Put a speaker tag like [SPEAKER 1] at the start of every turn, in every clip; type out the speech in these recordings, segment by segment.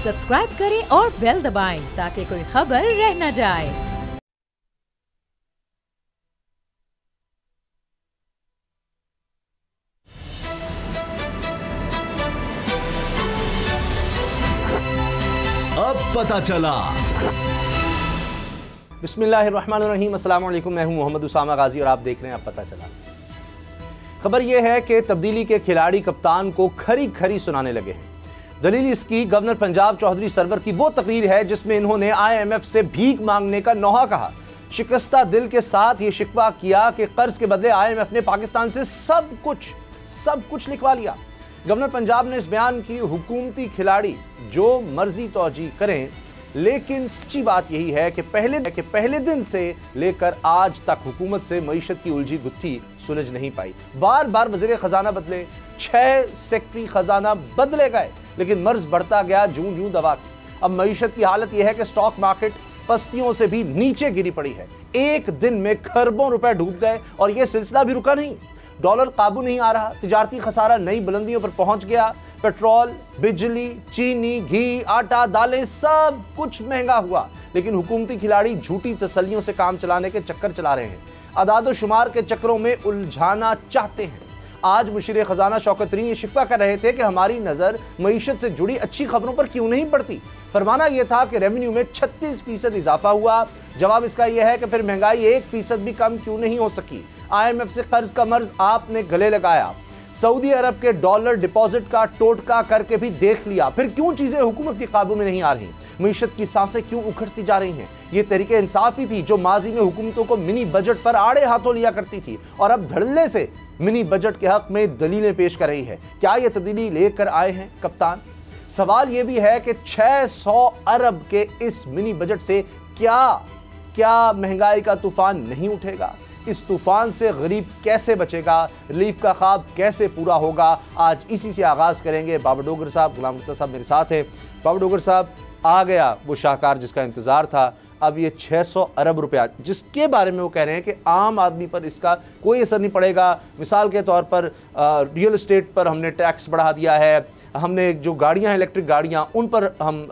[SPEAKER 1] Subscribe करें और bell दबाएं ताकि कोई खबर रह न जाए।
[SPEAKER 2] अब पता चला।
[SPEAKER 3] बिस्मिल्लाहिर्रहमानिर्रहीम, अस्सलाम वालेकुम। मैं हूं मोहम्मद उसामा गाजी और आप देख रहे हैं अब पता चला। खबर यह है कि तब्दीली के खिलाड़ी कप्तान को खरी खरी सुनाने लगे हैं। दलील इसकी गवर्नर पंजाब चौधरी सरवर की वो तकरीर है जिसमें इन्होंने IMF से भीख मांगने का नौहा कहा। शिकस्ता दिल के साथ ये शिकवा किया कि कर्ज के बदले IMF ने पाकिस्तान से सब कुछ लिखवा लिया। गवर्नर पंजाब ने इस बयान की हुकूमती खिलाड़ी जो मर्जी तौजीह करें, लेकिन सच्ची बात यही है कि पहले दिन से लेकर आज तक हुकूमत से मईशत की उलझी गुत्थी सुलझ नहीं पाई। बार बार वज़ीर खजाना बदले, 6 सेक्रेटरी खजाना बदले गए, लेकिन मर्ज बढ़ता गया जूं जूं दवा। अब मईशत की हालत यह है कि स्टॉक मार्केट पस्तियों से भी नीचे गिरी पड़ी है। एक दिन में खरबों रुपए डूब गए और यह सिलसिला भी रुका नहीं। डॉलर काबू नहीं आ रहा, तिजारती खसारा नई बुलंदियों पर पहुंच गया। पेट्रोल, बिजली, चीनी, घी, आटा, दालें सब कुछ महंगा हुआ, लेकिन हुकूमती खिलाड़ी झूठी तसल्लियों से काम चलाने के चक्कर चला रहे हैं, अदाद शुमार के चक्करों में उलझाना चाहते हैं। आज मुशीर खजाना शौकत तरीन ये शिकवा कर रहे थे कि हमारी नजर मईशत से जुड़ी अच्छी खबरों पर क्यों नहीं पड़ती। फरमाना यह था कि रेवेन्यू में 36% इजाफा हुआ। जवाब इसका यह है कि फिर महंगाई 1% भी कम क्यों नहीं हो सकी। IMF से कर्ज का मर्ज आपने गले लगाया, सऊदी अरब के डॉलर डिपॉजिट का टोटका करके भी देख लिया, फिर क्यों चीजें हुकूमत के काबू में नहीं आ रही, मईशत की सांसें क्यों उखड़ती जा रही हैं। ये तरीके इंसाफ ही थी जो माजी में हुकूमतों को मिनी बजट पर आड़े हाथों लिया करती थी और अब धड़ल्ले से मिनी बजट के हक में दलीलें पेश कर रही है। क्या ये तब्दीली लेकर आए हैं कप्तान? सवाल यह भी है कि 600 अरब के इस मिनी बजट से क्या महंगाई का तूफान नहीं उठेगा? इस तूफान से गरीब कैसे बचेगा? रिलीफ का ख्वाब कैसे पूरा होगा? आज इसी से आगाज़ करेंगे। बाबा डोगर साहब, गुलाम मुर्तज़ा साहब मेरे साथ हैं। बाबा डोगर साहब, आ गया वो शाहकार जिसका इंतज़ार था। अब ये 600 अरब रुपया जिसके बारे में वो कह रहे हैं कि आम आदमी पर इसका कोई असर नहीं पड़ेगा। मिसाल के तौर पर रियल एस्टेट पर हमने टैक्स बढ़ा दिया है, हमने जो गाड़ियाँ हैं इलेक्ट्रिक गाड़ियाँ उन पर हम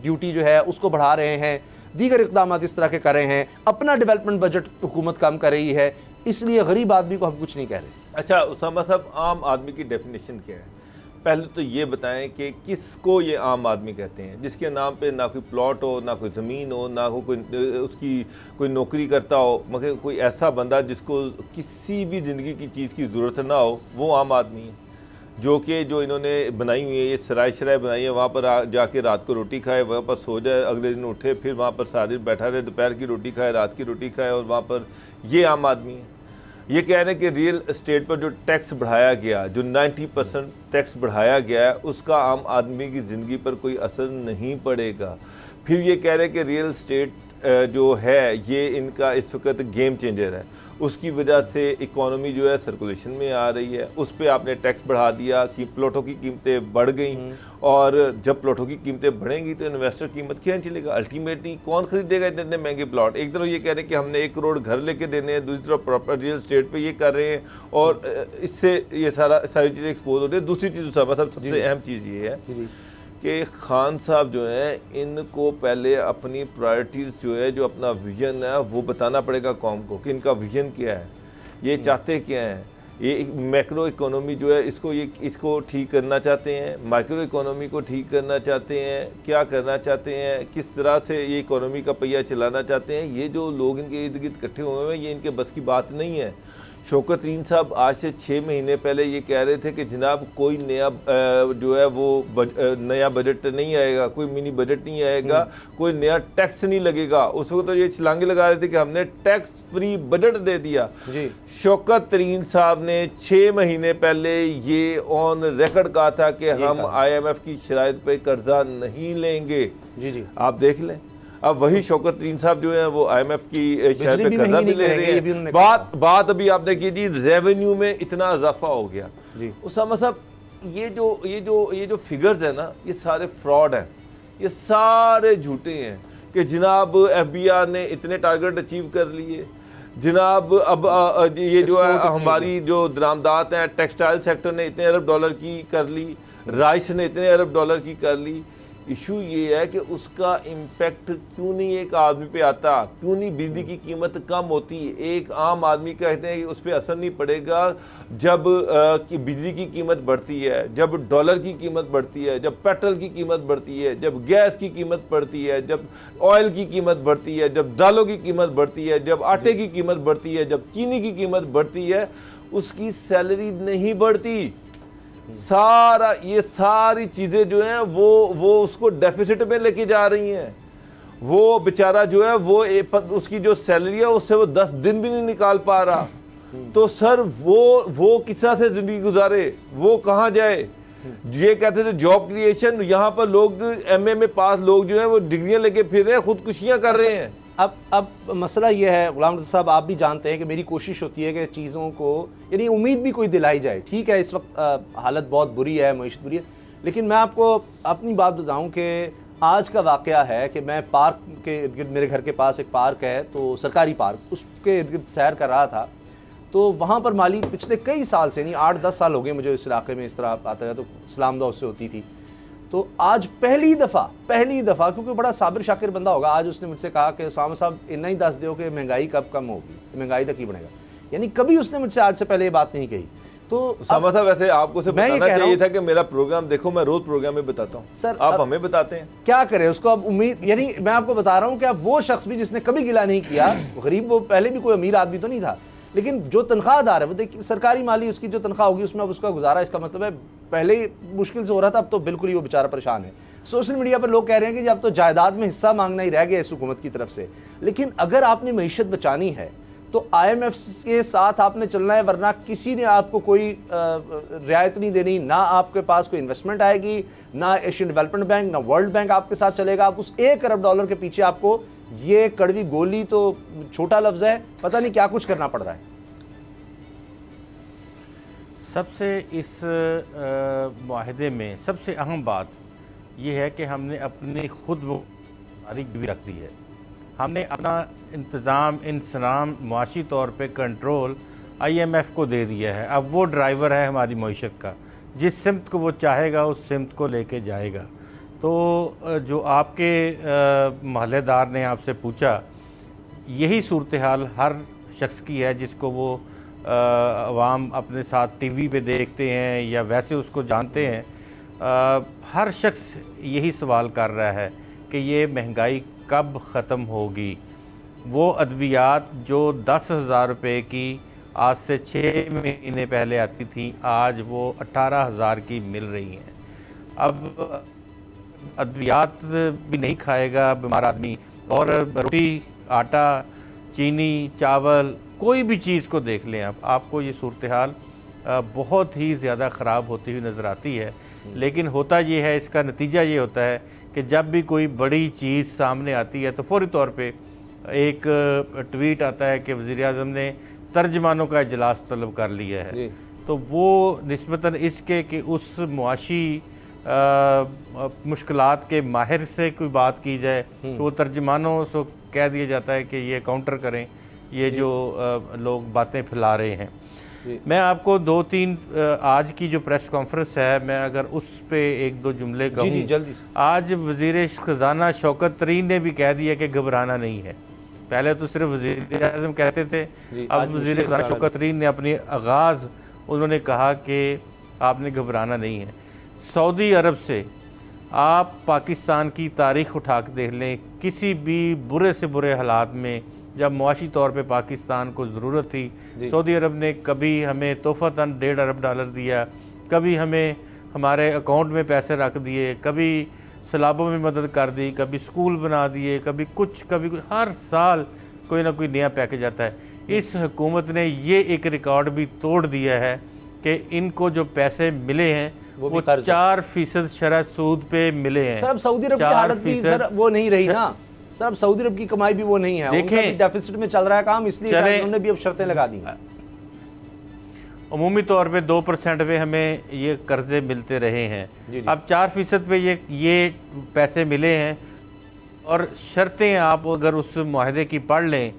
[SPEAKER 3] ड्यूटी जो है उसको बढ़ा रहे हैं, दीगर इक़दाम इस तरह के कर रहे हैं, अपना डेवलपमेंट बजट हुकूमत कम कर रही है, इसलिए गरीब आदमी को हम कुछ नहीं कह रहे।
[SPEAKER 4] अच्छा उसामा साहब, आम आदमी की डेफिनेशन क्या है? पहले तो ये बताएं कि किसको ये आम आदमी कहते हैं, जिसके नाम पे ना कोई प्लॉट हो, ना कोई ज़मीन हो, ना हो उसकी कोई नौकरी करता हो, मगर कोई ऐसा बंदा जिसको किसी भी ज़िंदगी की चीज़ की ज़रूरत ना हो, वो आम आदमी है। जो इन्होंने बनाई हुई है, ये सराय बनाई है, वहाँ पर जाके रात को रोटी खाए, वहाँ पर सो जाए, अगले दिन उठे, फिर वहाँ पर सारे दिन बैठा रहे, दोपहर की रोटी खाए, रात की रोटी खाए, और वहाँ पर ये आम आदमी है। ये कह रहे हैं कि रियल एस्टेट पर जो टैक्स बढ़ाया गया, जो 90% टैक्स बढ़ाया गया है, उसका आम आदमी की ज़िंदगी पर कोई असर नहीं पड़ेगा। फिर ये कह रहे हैं कि रियल एस्टेट जो है ये इनका इस वक्त गेम चेंजर है, उसकी वजह से इकोनॉमी जो है सर्कुलेशन में आ रही है, उस पर आपने टैक्स बढ़ा दिया कि प्लॉटों की कीमतें बढ़ गई, और जब प्लॉटों की कीमतें बढ़ेंगी तो इन्वेस्टर कीमत क्या चलेगा? अल्टीमेटली कौन खरीदेगा इतने महंगे प्लॉट? एक तरफ ये कह रहे हैं कि हमने 1 करोड़ घर लेके देने हैं, दूसरी तरफ प्रॉपर रियल एस्टेट पे ये कर रहे हैं, और इससे ये सारी चीज़ें एक्सपोज हो रही है। दूसरी चीज़ सबसे अहम चीज़ ये है कि खान साहब जो हैं, इनको पहले अपनी प्रायोरिटीज़ जो है, जो अपना विजन है, वो बताना पड़ेगा कौम को कि इनका विजन क्या है, ये चाहते क्या हैं। ये मैक्रो इकोनॉमी जो है इसको ठीक करना चाहते हैं, माइक्रो इकोनॉमी को ठीक करना चाहते हैं, क्या करना चाहते हैं, किस तरह से ये इकोनॉमी का पहिया चलाना चाहते हैं। ये जो लोग इनके इर्द गिर्द इकट्ठे हुए हैं, ये इनके बस की बात नहीं है। शौकत तरीन साहब आज से 6 महीने पहले ये कह रहे थे कि जनाब कोई नया जो है वो नया बजट नहीं आएगा, कोई मिनी बजट नहीं आएगा, कोई नया टैक्स नहीं लगेगा। उस वक्त तो ये छलांगे लगा रहे थे कि हमने टैक्स फ्री बजट दे दिया जी। शौकत तरीन साहब ने 6 महीने पहले ये ऑन रिकॉर्ड कहा था कि हम IMF की शराइत पे कर्जा नहीं लेंगे। जी आप देख लें, अब वही शौकत तरीन साहब जो है वो IMF की शराइत पे कर्जा भी ले रहे हैं। बात अभी आपने की थी, रेवेन्यू में इतना इजाफा हो गया जी। उसामा साहब, ये जो फिगर्स है ना, ये सारे फ्रॉड हैं, ये सारे झूठे हैं कि जनाब FBI ने इतने टारगेट अचीव कर लिए, जनाब अब ये जो है हमारी जो दरामदात हैं, टेक्सटाइल सेक्टर ने इतने अरब डॉलर की कर ली, राइस ने इतने अरब डॉलर की कर ली। इशू ये है कि उसका इम्पेक्ट क्यों नहीं एक आदमी पे आता, क्यों नहीं बिजली की कीमत कम होती है। एक आम आदमी कहते हैं कि उस पर असर नहीं पड़ेगा जब कि बिजली की कीमत बढ़ती है, जब डॉलर की कीमत बढ़ती है, जब पेट्रोल की कीमत बढ़ती है, जब गैस की कीमत बढ़ती है, जब ऑयल की कीमत बढ़ती है, जब दालों की कीमत बढ़ती है, जब आटे की कीमत बढ़ती है, जब चीनी की कीमत बढ़ती है, उसकी सैलरी नहीं बढ़ती। सारा ये सारी चीजें जो हैं वो उसको डेफिसिट में लेके जा रही हैं। वो बेचारा जो है वो उसकी जो सैलरी है उससे वो 10 दिन भी नहीं निकाल पा रहा। तो सर वो किस तरह से जिंदगी गुजारे, वो कहाँ जाए। ये कहते थे जॉब क्रिएशन, यहाँ पर लोग एमए में पास लोग जो है वो डिग्रियां लेके फिर रहे हैं, खुदकुशियां कर रहे हैं।
[SPEAKER 3] अब मसला ये है गुलाम रज़ा साहब, आप भी जानते हैं कि मेरी कोशिश होती है कि चीज़ों को यानी उम्मीद भी कोई दिलाई जाए। ठीक है, इस वक्त हालत बहुत बुरी है, मईशत बुरी है, लेकिन मैं आपको अपनी बात बताऊं कि आज का वाक़या है कि मैं पार्क के इर्द गिर्द, मेरे घर के पास एक पार्क है, तो सरकारी पार्क, उसके इर्द गिर्द सैर कर रहा था। तो वहाँ पर माली पिछले कई साल से, नहीं 8-10 साल हो गए मुझे इस इलाके में इस तरह आता है, तो सलामदा उससे होती थी। तो आज पहली दफ़ा क्योंकि बड़ा साबिर शाकिर बंदा होगा, आज उसने मुझसे कहा कि उसामा साहब इतना ही दस दो कि महंगाई कब कम होगी, महंगाई तक ही बढ़ेगा। यानी कभी उसने मुझसे आज से पहले ये बात नहीं कही। तो
[SPEAKER 4] उसामा साहब वैसे आपको से बताना चाहिए था कि मेरा प्रोग्राम देखो, मैं रोज प्रोग्राम में बताता हूँ सर, आप हमें बताते हैं
[SPEAKER 3] क्या करें उसको। अब उम्मीद, यानी मैं आपको बता रहा हूँ कि अब वो शख्स भी जिसने कभी गिला नहीं किया, गरीब, वो पहले भी कोई अमीर आदमी तो नहीं था, लेकिन जो तनख्वाहदार है वो देखिए सरकारी माली, उसकी जो तनख्वाह होगी उसमें अब उसका गुजारा, इसका मतलब है पहले ही मुश्किल से हो रहा था, अब तो बिल्कुल ही वो बेचारा परेशान है। सोशल मीडिया पर लोग कह रहे हैं कि अब तो जायदाद में हिस्सा मांगना ही रह गया इस हुकूमत की तरफ से। लेकिन अगर आपने मईशत बचानी है तो IMF के साथ आपने चलना है, वरना किसी ने आपको कोई रियायत नहीं देनी। ना आपके पास कोई इन्वेस्टमेंट आएगी, ना एशियन डेवलपमेंट बैंक, ना वर्ल्ड बैंक आपके साथ चलेगा। आप उस $1 अरब के पीछे आपको, ये कड़वी गोली तो छोटा लफ्ज़ है, पता नहीं क्या कुछ करना पड़ रहा है।
[SPEAKER 2] सबसे इस मुआहदे में सबसे अहम बात यह है कि हमने अपनी खुद तारीख भी रख दी है। हमने अपना इंतज़ाम, इंसराम, मुआशी तौर पे कंट्रोल IMF को दे दिया है। अब वो ड्राइवर है हमारी मईशत का, जिस सिमत को वो चाहेगा उस सिमत को लेके जाएगा। तो जो आपके महल्लेदार ने आपसे पूछा, यही सूरत हाल हर शख्स की है जिसको वो अवाम अपने साथ TV पे देखते हैं या वैसे उसको जानते हैं। हर शख्स यही सवाल कर रहा है कि ये महंगाई कब ख़त्म होगी। वो अद्वियात जो 10,000 रुपये की आज से 6 महीने पहले आती थी, आज वो 18,000 की मिल रही हैं। अब अद्वियात भी नहीं खाएगा बीमार आदमी, और रोटी, आटा, चीनी, चावल, कोई भी चीज़ को देख लें आपको ये सूरत हाल बहुत ही ज़्यादा ख़राब होती हुई नज़र आती है। लेकिन होता ये है, इसका नतीजा ये होता है कि जब भी कोई बड़ी चीज़ सामने आती है तो फौरी तौर पे एक ट्वीट आता है कि वज़ीर-ए-आज़म ने तर्जमानों का इजलास तलब कर लिया है। तो वो निस्बतन इसके कि उस मुआशी मुश्किलात के माहिर से कोई बात की जाए तो वो तर्जमानों से कह दिया जाता है कि ये काउंटर करें ये जो लोग बातें फैला रहे हैं। मैं आपको 2-3 आज की जो प्रेस कॉन्फ्रेंस है, मैं अगर उस पे 1-2 जुमले कहूँ।
[SPEAKER 3] जल्दी से।
[SPEAKER 2] आज वज़ीर ख़ज़ाना शौकत तरीन ने भी कह दिया कि घबराना नहीं है। पहले तो सिर्फ वज़ीर-ए-आज़म कहते थे, अब वज़ीर ख़ज़ाना शौकत तरीन ने अपनी आगाज़ उन्होंने कहा कि आपने घबराना नहीं है। सऊदी अरब से आप पाकिस्तान की तारीख़ उठा के देख लें, किसी भी बुरे से बुरे हालात में जब मुआशी तौर पे पाकिस्तान को ज़रूरत थी, सऊदी अरब ने कभी हमें तोहफ़तन $1.5 अरब दिया, कभी हमें हमारे अकाउंट में पैसे रख दिए, कभी सैलाबों में मदद कर दी, कभी स्कूल बना दिए, कभी कुछ। हर साल कोई ना कोई नया पैकेज आता है। इस हुकूमत ने ये एक रिकॉर्ड भी तोड़ दिया है कि इनको जो पैसे मिले हैं वो 4% शरह सूद पे मिले हैं।
[SPEAKER 3] सर अब सऊदी अरब की हालत भी सर वो नहीं रही ना सर, अब सऊदी अरब की कमाई भी वो नहीं है, देखें डेफिसिट में चल रहा है काम, इसलिए उन्होंने भी अब शर्तें लगा दी।
[SPEAKER 2] अमूमी तौर पे 2% पे हमें ये कर्जे मिलते रहे हैं, अब 4% पे ये पैसे मिले हैं। और शर्तें आप अगर उस मुआहदे की पढ़ लें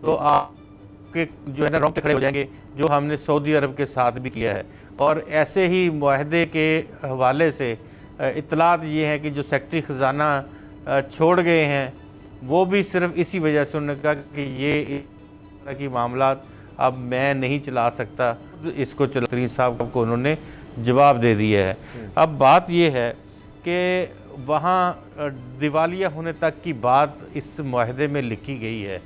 [SPEAKER 2] तो आपके जो है ना रोंगटे खड़े हो जाएंगे, जो हमने सऊदी अरब के साथ भी किया है। और ऐसे ही मुआहदे के हवाले से इत्तलात ये हैं कि जो सेक्रेटरी ख़जाना छोड़ गए हैं वो भी सिर्फ इसी वजह से उन्होंने कहा कि ये इस तरह की मामलात अब मैं नहीं चला सकता, इसको तरीन साहब को उन्होंने जवाब दे दिया है। अब बात ये है कि वहाँ दिवालिया होने तक की बात इस मुआहदे में लिखी गई है।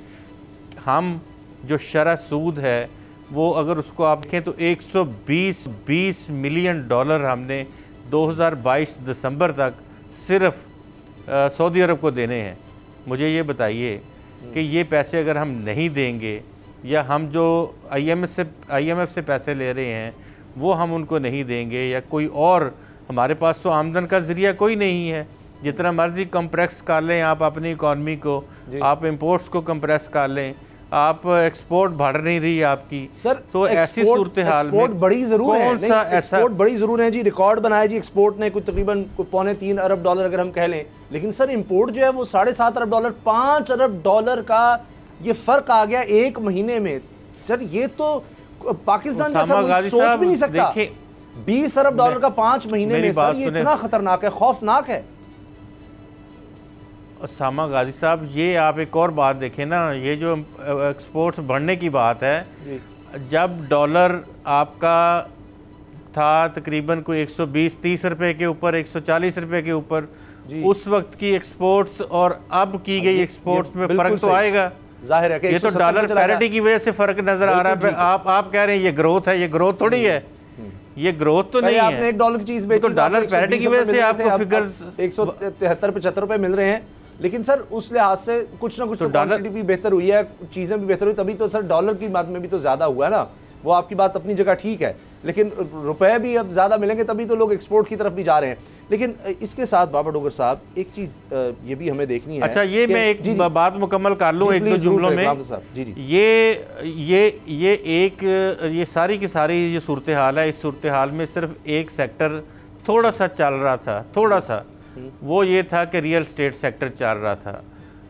[SPEAKER 2] हम जो शरह सूद है वो अगर उसको आप देखें तो 120 मिलियन डॉलर हमने 2022 दिसंबर तक सिर्फ सऊदी अरब को देने हैं। मुझे ये बताइए कि ये पैसे अगर हम नहीं देंगे या हम जो IMF से पैसे ले रहे हैं वो हम उनको नहीं देंगे या कोई और, हमारे पास तो आमदन का ज़रिया कोई नहीं है। जितना मर्ज़ी कंप्रेस कर लें आप अपनी इकॉनमी को, आप इंपोर्ट्स को कंप्रेस कर लें, आप एक्सपोर्ट बढ़ नहीं रही आपकी।
[SPEAKER 3] सर
[SPEAKER 2] तो ऐसी सूरत हाल में
[SPEAKER 3] बड़ी ज़रूर है,
[SPEAKER 2] कौन सा ऐसा
[SPEAKER 3] एक्सपोर्ट बड़ी ज़रूर है जी, रिकॉर्ड बनाया जी एक्सपोर्ट ने, कुछ तकरीबन $2.25 अरब अगर हम कह लें, लेकिन सर इंपोर्ट जो है वो $7.5 अरब, $5 अरब का ये फ़र्क आ गया एक महीने में। सर ये तो पाकिस्तान जैसा सोच भी नहीं सकता। 20 अरब डॉलर का 5 महीने में, सर ये इतना खतरनाक है, खौफनाक है।
[SPEAKER 2] उसामा गाजी साहब, ये आप एक और बात देखें ना, ये जो एक्सपोर्ट्स बढ़ने की बात है, जब डॉलर आपका था तकरीबन कोई 120-130 रुपए के ऊपर, 140 रुपए के ऊपर, उस वक्त की एक्सपोर्ट्स और अब की गई एक्सपोर्ट्स में फ़र्क तो आएगा,
[SPEAKER 3] जाहिर है कि
[SPEAKER 2] ये तो डॉलर पैरिटी की वजह से फ़र्क नज़र आ रहा है। आप कह रहे हैं ये ग्रोथ है, ये ग्रोथ थोड़ी है, ये ग्रोथ तो नहीं है।
[SPEAKER 3] आपने $1 की चीज़ बेची
[SPEAKER 2] तो डॉलर पैरिटी की वजह से आपको फिगर्स
[SPEAKER 3] 173-75 रुपए मिल रहे हैं, लेकिन सर उस लिहाज से कुछ ना कुछ तो क्वांटिटी भी बेहतर हुई है, चीज़ें भी बेहतर हुई, तभी तो सर डॉलर की बात में भी तो ज़्यादा हुआ है ना। वो आपकी बात अपनी जगह ठीक है, लेकिन रुपए भी अब ज़्यादा मिलेंगे तभी तो लोग एक्सपोर्ट की तरफ भी जा रहे हैं। लेकिन इसके साथ बाबा डोगर साहब एक चीज़ ये भी हमें देखनी है।
[SPEAKER 2] अच्छा, ये मैं एक बात मुकम्मल कर लूँ एक दो जुमलों में। ये सारी की सारी ये सूरत हाल है, इस सूरत हाल में सिर्फ एक सेक्टर थोड़ा सा चल रहा था, थोड़ा सा, वो ये था कि रियल स्टेट सेक्टर चल रहा था।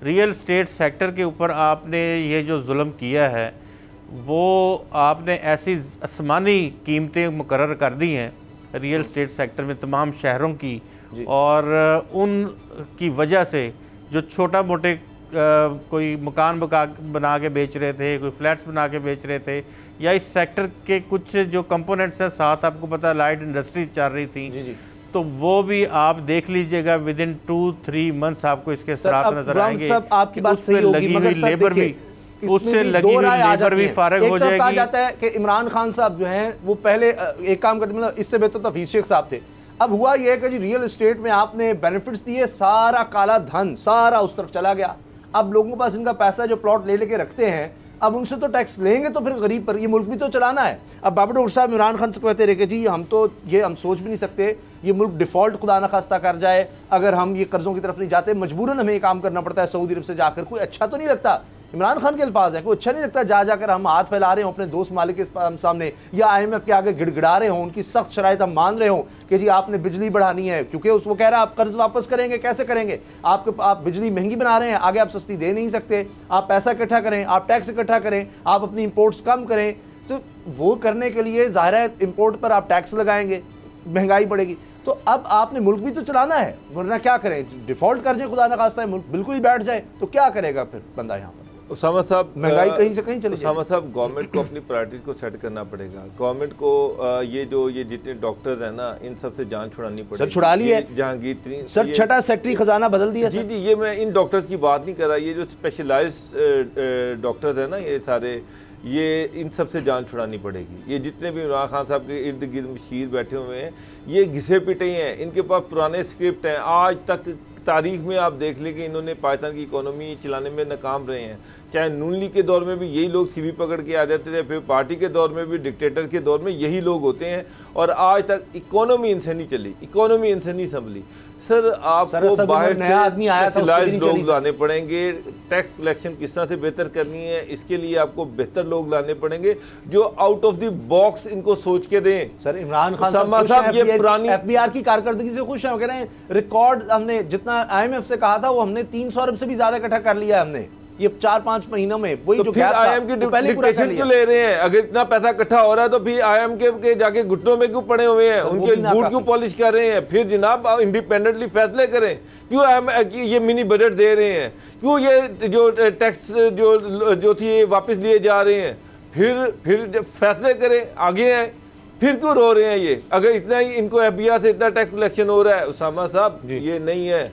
[SPEAKER 2] रियल स्टेट सेक्टर के ऊपर आपने ये जो जुल्म किया है वो आपने ऐसी आसमानी कीमतें मुकर्रर कर दी हैं रियल स्टेट सेक्टर में तमाम शहरों की, और उन की वजह से जो छोटा मोटे कोई मकान बना के बेच रहे थे, कोई फ्लैट्स बना के बेच रहे थे, या इस सेक्टर के कुछ जो कंपोनेंट्स हैं, साथ आपको पता लाइट इंडस्ट्री चल रही थी, तो वो भी आप देख लीजिएगा विदिन 2-3 मंथ्स आपको इसके असरात नजर आएंगे।
[SPEAKER 3] आपकी बात सही होगी,
[SPEAKER 2] लगी हुई लेबर भी, उससे लगी हुई लेबर भी फारग हो जाएगी।
[SPEAKER 3] कहा जाता है कि इमरान खान साहब जो हैं वो पहले एक काम करते, मतलब इससे बेहतर तो हफीज शेख साहब थे। अब हुआ यह कि जी रियल एस्टेट में आपने बेनिफिट्स दिए, सारा काला धन सारा उस तरफ चला गया। अब लोगों के पास इनका पैसा जो प्लॉट ले लेके रखते हैं, अब उनसे तो टैक्स लेंगे तो फिर गरीब पर, ये मुल्क भी तो चलाना है। अब बाबा डॉक्टर साहब इमरान खान से कहते रहे कि जी हम तो ये हम सोच भी नहीं सकते, ये मुल्क डिफ़ॉल्ट खुदा न खास्ता कर जाए अगर हम ये कर्ज़ों की तरफ नहीं जाते, मजबूरन हमें ये काम करना पड़ता है सऊदी अरब से जाकर। कोई अच्छा तो नहीं लगता, इमरान खान के अल्फाज हैं, कोई अच्छा नहीं लगता जाकर हम हाथ फैला रहे हों अपने दोस्त मालिक के सामने, या IMF के आगे गिड़गिड़ा रहे हों, उनकी सख्त शराइत हम मान रहे हों कि जी आपने बिजली बढ़ानी है, क्योंकि वो कह रहा है आप कर्ज वापस करेंगे, कैसे करेंगे, आप बिजली महंगी बना रहे हैं, आगे आप सस्ती दे नहीं सकते, आप पैसा इकट्ठा करें, आप टैक्स इकट्ठा करें, आप अपनी इंपोर्ट्स कम करें। तो वो करने के लिए ज़ाहिर है इंपोर्ट पर आप टैक्स लगाएंगे, महंगाई बढ़ेगी। तो अब आपने मुल्क भी तो चलाना है, वरना क्या करें, डिफ़ॉल्ट कर जाए खुदा न खास्ता है, मुल्क बिल्कुल ही बैठ जाए तो क्या करेगा फिर बंदा यहाँ पर।
[SPEAKER 4] उसामा साहब,
[SPEAKER 3] महंगाई कहीं से कहीं चली जाए।
[SPEAKER 4] उसामा साहब, गवर्नमेंट को अपनी प्रायोरिटीज़ को सेट करना पड़ेगा। गवर्नमेंट को ये जितने डॉक्टर्स हैं ना, इन सब से जान छुड़ानी पड़ेगी।
[SPEAKER 3] सर छुड़ा ली है
[SPEAKER 4] जहांगीर
[SPEAKER 3] सर, छठा सेक्रेटरी खजाना बदल दिया।
[SPEAKER 4] जी, ये मैं इन डॉक्टर्स की बात नहीं कर रहा, ये जो स्पेशलाइज्ड डॉक्टर्स हैं ना, ये सारे, ये इन सब से जान छुड़ानी पड़ेगी। ये जितने भी इमरान खान साहब के इर्द गिर्द मशीर बैठे हुए हैं, ये घिसे पिटे हैं, इनके पास पुराने स्क्रिप्ट हैं। आज तक तारीख में आप देख लें कि इन्होंने पाकिस्तान की इकोनॉमी चलाने में नाकाम रहे हैं। चाहे नून लीग के दौर में भी यही लोग सीवी पकड़ के आ जाते थे, फिर पार्टी के दौर में भी, डिक्टेटर के दौर में यही लोग होते हैं, और आज तक इकोनॉमी इनसे नहीं चली, इकोनॉमी इनसे नहीं संभली। सर आपको बाहर से
[SPEAKER 3] नया आदमी आया था,
[SPEAKER 4] लोग लाने पड़ेंगे, टैक्स कलेक्शन किस तरह से बेहतर करनी है, इसके लिए आपको बेहतर लोग लाने पड़ेंगे जो आउट ऑफ द बॉक्स इनको सोच के दें।
[SPEAKER 3] सर इमरान खान साहब ये पुरानी FBR की कारकर्दगी से खुश हैं, कह रहे हैं रिकॉर्ड हमने जितना IMF से कहा था वो हमने 300 अरब से भी ज्यादा इकट्ठा कर लिया है हमने। ये 4-5 महीनों में वही
[SPEAKER 4] तो
[SPEAKER 3] जो
[SPEAKER 4] फिर आईएम की डिक्टेशन क्यों ले रहे हैं? अगर इतना पैसा इकट्ठा हो रहा है तो फिर आईएम के जाके घुटनों में क्यों पड़े हुए हैं? उनके बूट क्यों पॉलिश कर रहे हैं? फिर जनाब इंडिपेंडेंटली फैसले करें। क्यों ये मिनी बजट दे रहे हैं? क्यों ये जो टैक्स जो थी वापस लिए जा रहे हैं? फिर फैसले करें, आगे आए। फिर क्यों रो रहे हैं ये? अगर इतना ही इनको एफबीआई से इतना टैक्स कलेक्शन हो रहा है, उसामा साहब ये नहीं है,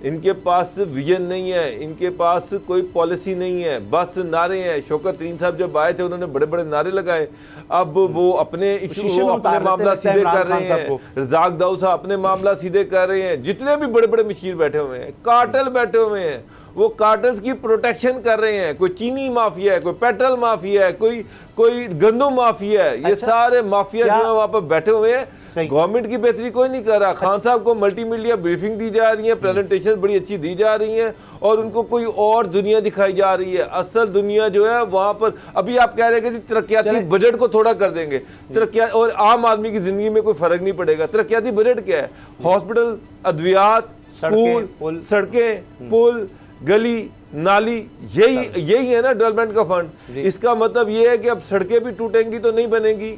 [SPEAKER 4] इनके पास विजन नहीं है, इनके पास कोई पॉलिसी नहीं है, बस नारे हैं। शौकत तरीन साहब जब आए थे उन्होंने बड़े बड़े नारे लगाए, अब वो अपने इशू अपने मामला सीधे कर रहे हैं। रजाक दाऊद साहब अपने मामला सीधे कर रहे हैं। जितने भी बड़े बड़े मशीर बैठे हुए हैं, कार्टेल बैठे हुए हैं, वो कार्टेल्स की प्रोटेक्शन कर रहे हैं। कोई चीनी माफिया है, कोई पेट्रोल माफिया है, कोई गंदम माफिया है। ये सारे माफिया जो है वहाँ पर बैठे हुए हैं। गवर्नमेंट की बेहतरी कोई नहीं कर रहा। खान साहब को मल्टीमीडिया ब्रीफिंग दी जा रही है, प्रेजेंटेशन बड़ी अच्छी दी जा रही है और उनको कोई और दुनिया दिखाई जा रही है। असल दुनिया जो है वहाँ पर अभी आप कह रहे हैं कि तरक्याती बजट को थोड़ा कर देंगे, तरक्या और आम आदमी की जिंदगी में कोई फर्क नहीं पड़ेगा। तरक्याती बजट क्या है? हॉस्पिटल, अद्वियात, स्कूल, सड़कें, पुल, गली, नाली, यही है ना डेवलपमेंट का फंड। इसका मतलब ये है कि अब सड़कें भी टूटेंगी तो नहीं बनेंगी,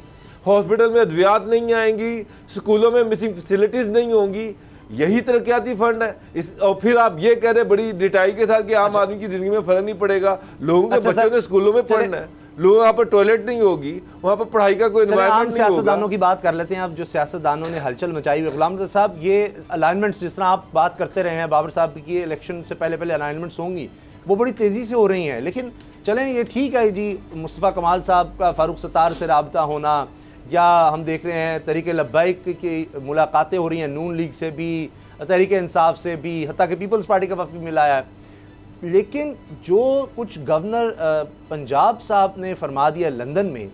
[SPEAKER 4] हॉस्पिटल में अद्वियात नहीं आएंगी, स्कूलों में मिसिंग फैसिलिटीज नहीं होंगी। यही तरक्याती फंड है। और फिर आप ये कह रहे बड़ी डिटाई के साथ कि आम आदमी की जिंदगी में फर्क नहीं पड़ेगा। लोगों के बच्चों ने स्कूलों में पढ़ना है, लोग वहाँ पर टॉयलेट नहीं होगी, वहाँ पर पढ़ाई का कोई एनवायरनमेंट नहीं होगा।
[SPEAKER 3] सियासतदानों की बात कर लेते हैं। अब जो सियासतदानों ने हलचल मचाई हुई, गुलाम नबी साहब, ये अलाइनमेंट्स जिस तरह आप बात करते रहे हैं, बाबर साहब की इलेक्शन से पहले अलाइनमेंट्स होंगी, वो बड़ी तेज़ी से हो रही हैं। लेकिन चलें, ये ठीक है जी, मुस्तफ़ा कमाल साहब का फ़ारूक सत्तार से रब्ता होना, या हम देख रहे हैं तहरीक लब्बाइक की मुलाकातें हो रही हैं नून लीग से भी, तहरीक इंसाफ से भी, हत्ता कि पीपल्स पार्टी का वफ़द भी मिला है। लेकिन जो कुछ गवर्नर पंजाब साहब ने फरमा दिया लंदन में,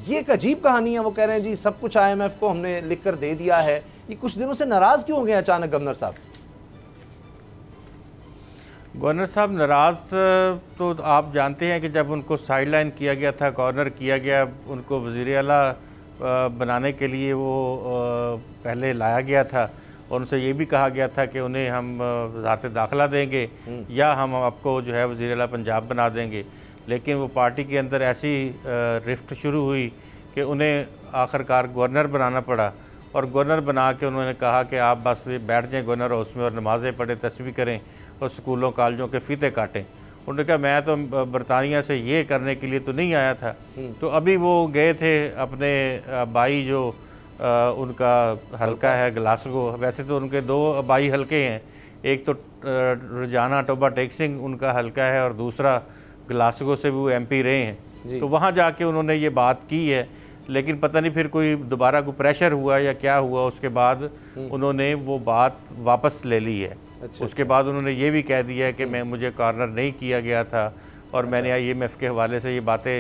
[SPEAKER 3] ये एक अजीब कहानी है। वो कह रहे हैं जी सब कुछ IMF को हमने लिख कर दे दिया है। ये कुछ दिनों से नाराज़ क्यों हो गए अचानक गवर्नर साहब?
[SPEAKER 2] गवर्नर साहब नाराज़ तो आप जानते हैं कि जब उनको साइडलाइन किया गया था, कॉर्नर किया गया, उनको वज़ीर आला बनाने के लिए वो पहले लाया गया था और उनसे ये भी कहा गया था कि उन्हें हम वज़ारत दाखिला देंगे या हम आपको जो है वज़ीर आला पंजाब बना देंगे। लेकिन वो पार्टी के अंदर ऐसी रिफ्ट शुरू हुई कि उन्हें आखिरकार गवर्नर बनाना पड़ा और गवर्नर बना के उन्होंने कहा कि आप बस बैठ जाएँ गवर्नर हाउस में और नमाज़ें पढ़ें, तस्बीह करें और स्कूलों कॉलेजों के फीते काटें। उन्होंने कहा मैं तो बरतानिया से ये करने के लिए तो नहीं आया था। तो अभी वो गए थे अपने बाई जो उनका हलका है ग्लासगो। वैसे तो उनके 2 बाई हलके हैं, एक तो रोजाना टोबा टेक्सिंग उनका हलका है और दूसरा ग्लासगो से भी वो MP रहे हैं। तो वहाँ जाके उन्होंने ये बात की है, लेकिन पता नहीं फिर कोई दोबारा कोई प्रेशर हुआ या क्या हुआ, उसके बाद उन्होंने वो बात वापस ले ली है। उसके बाद उन्होंने ये भी कह दिया है कि मुझे कॉर्नर नहीं किया गया था और मैंने IMF के हवाले से ये बातें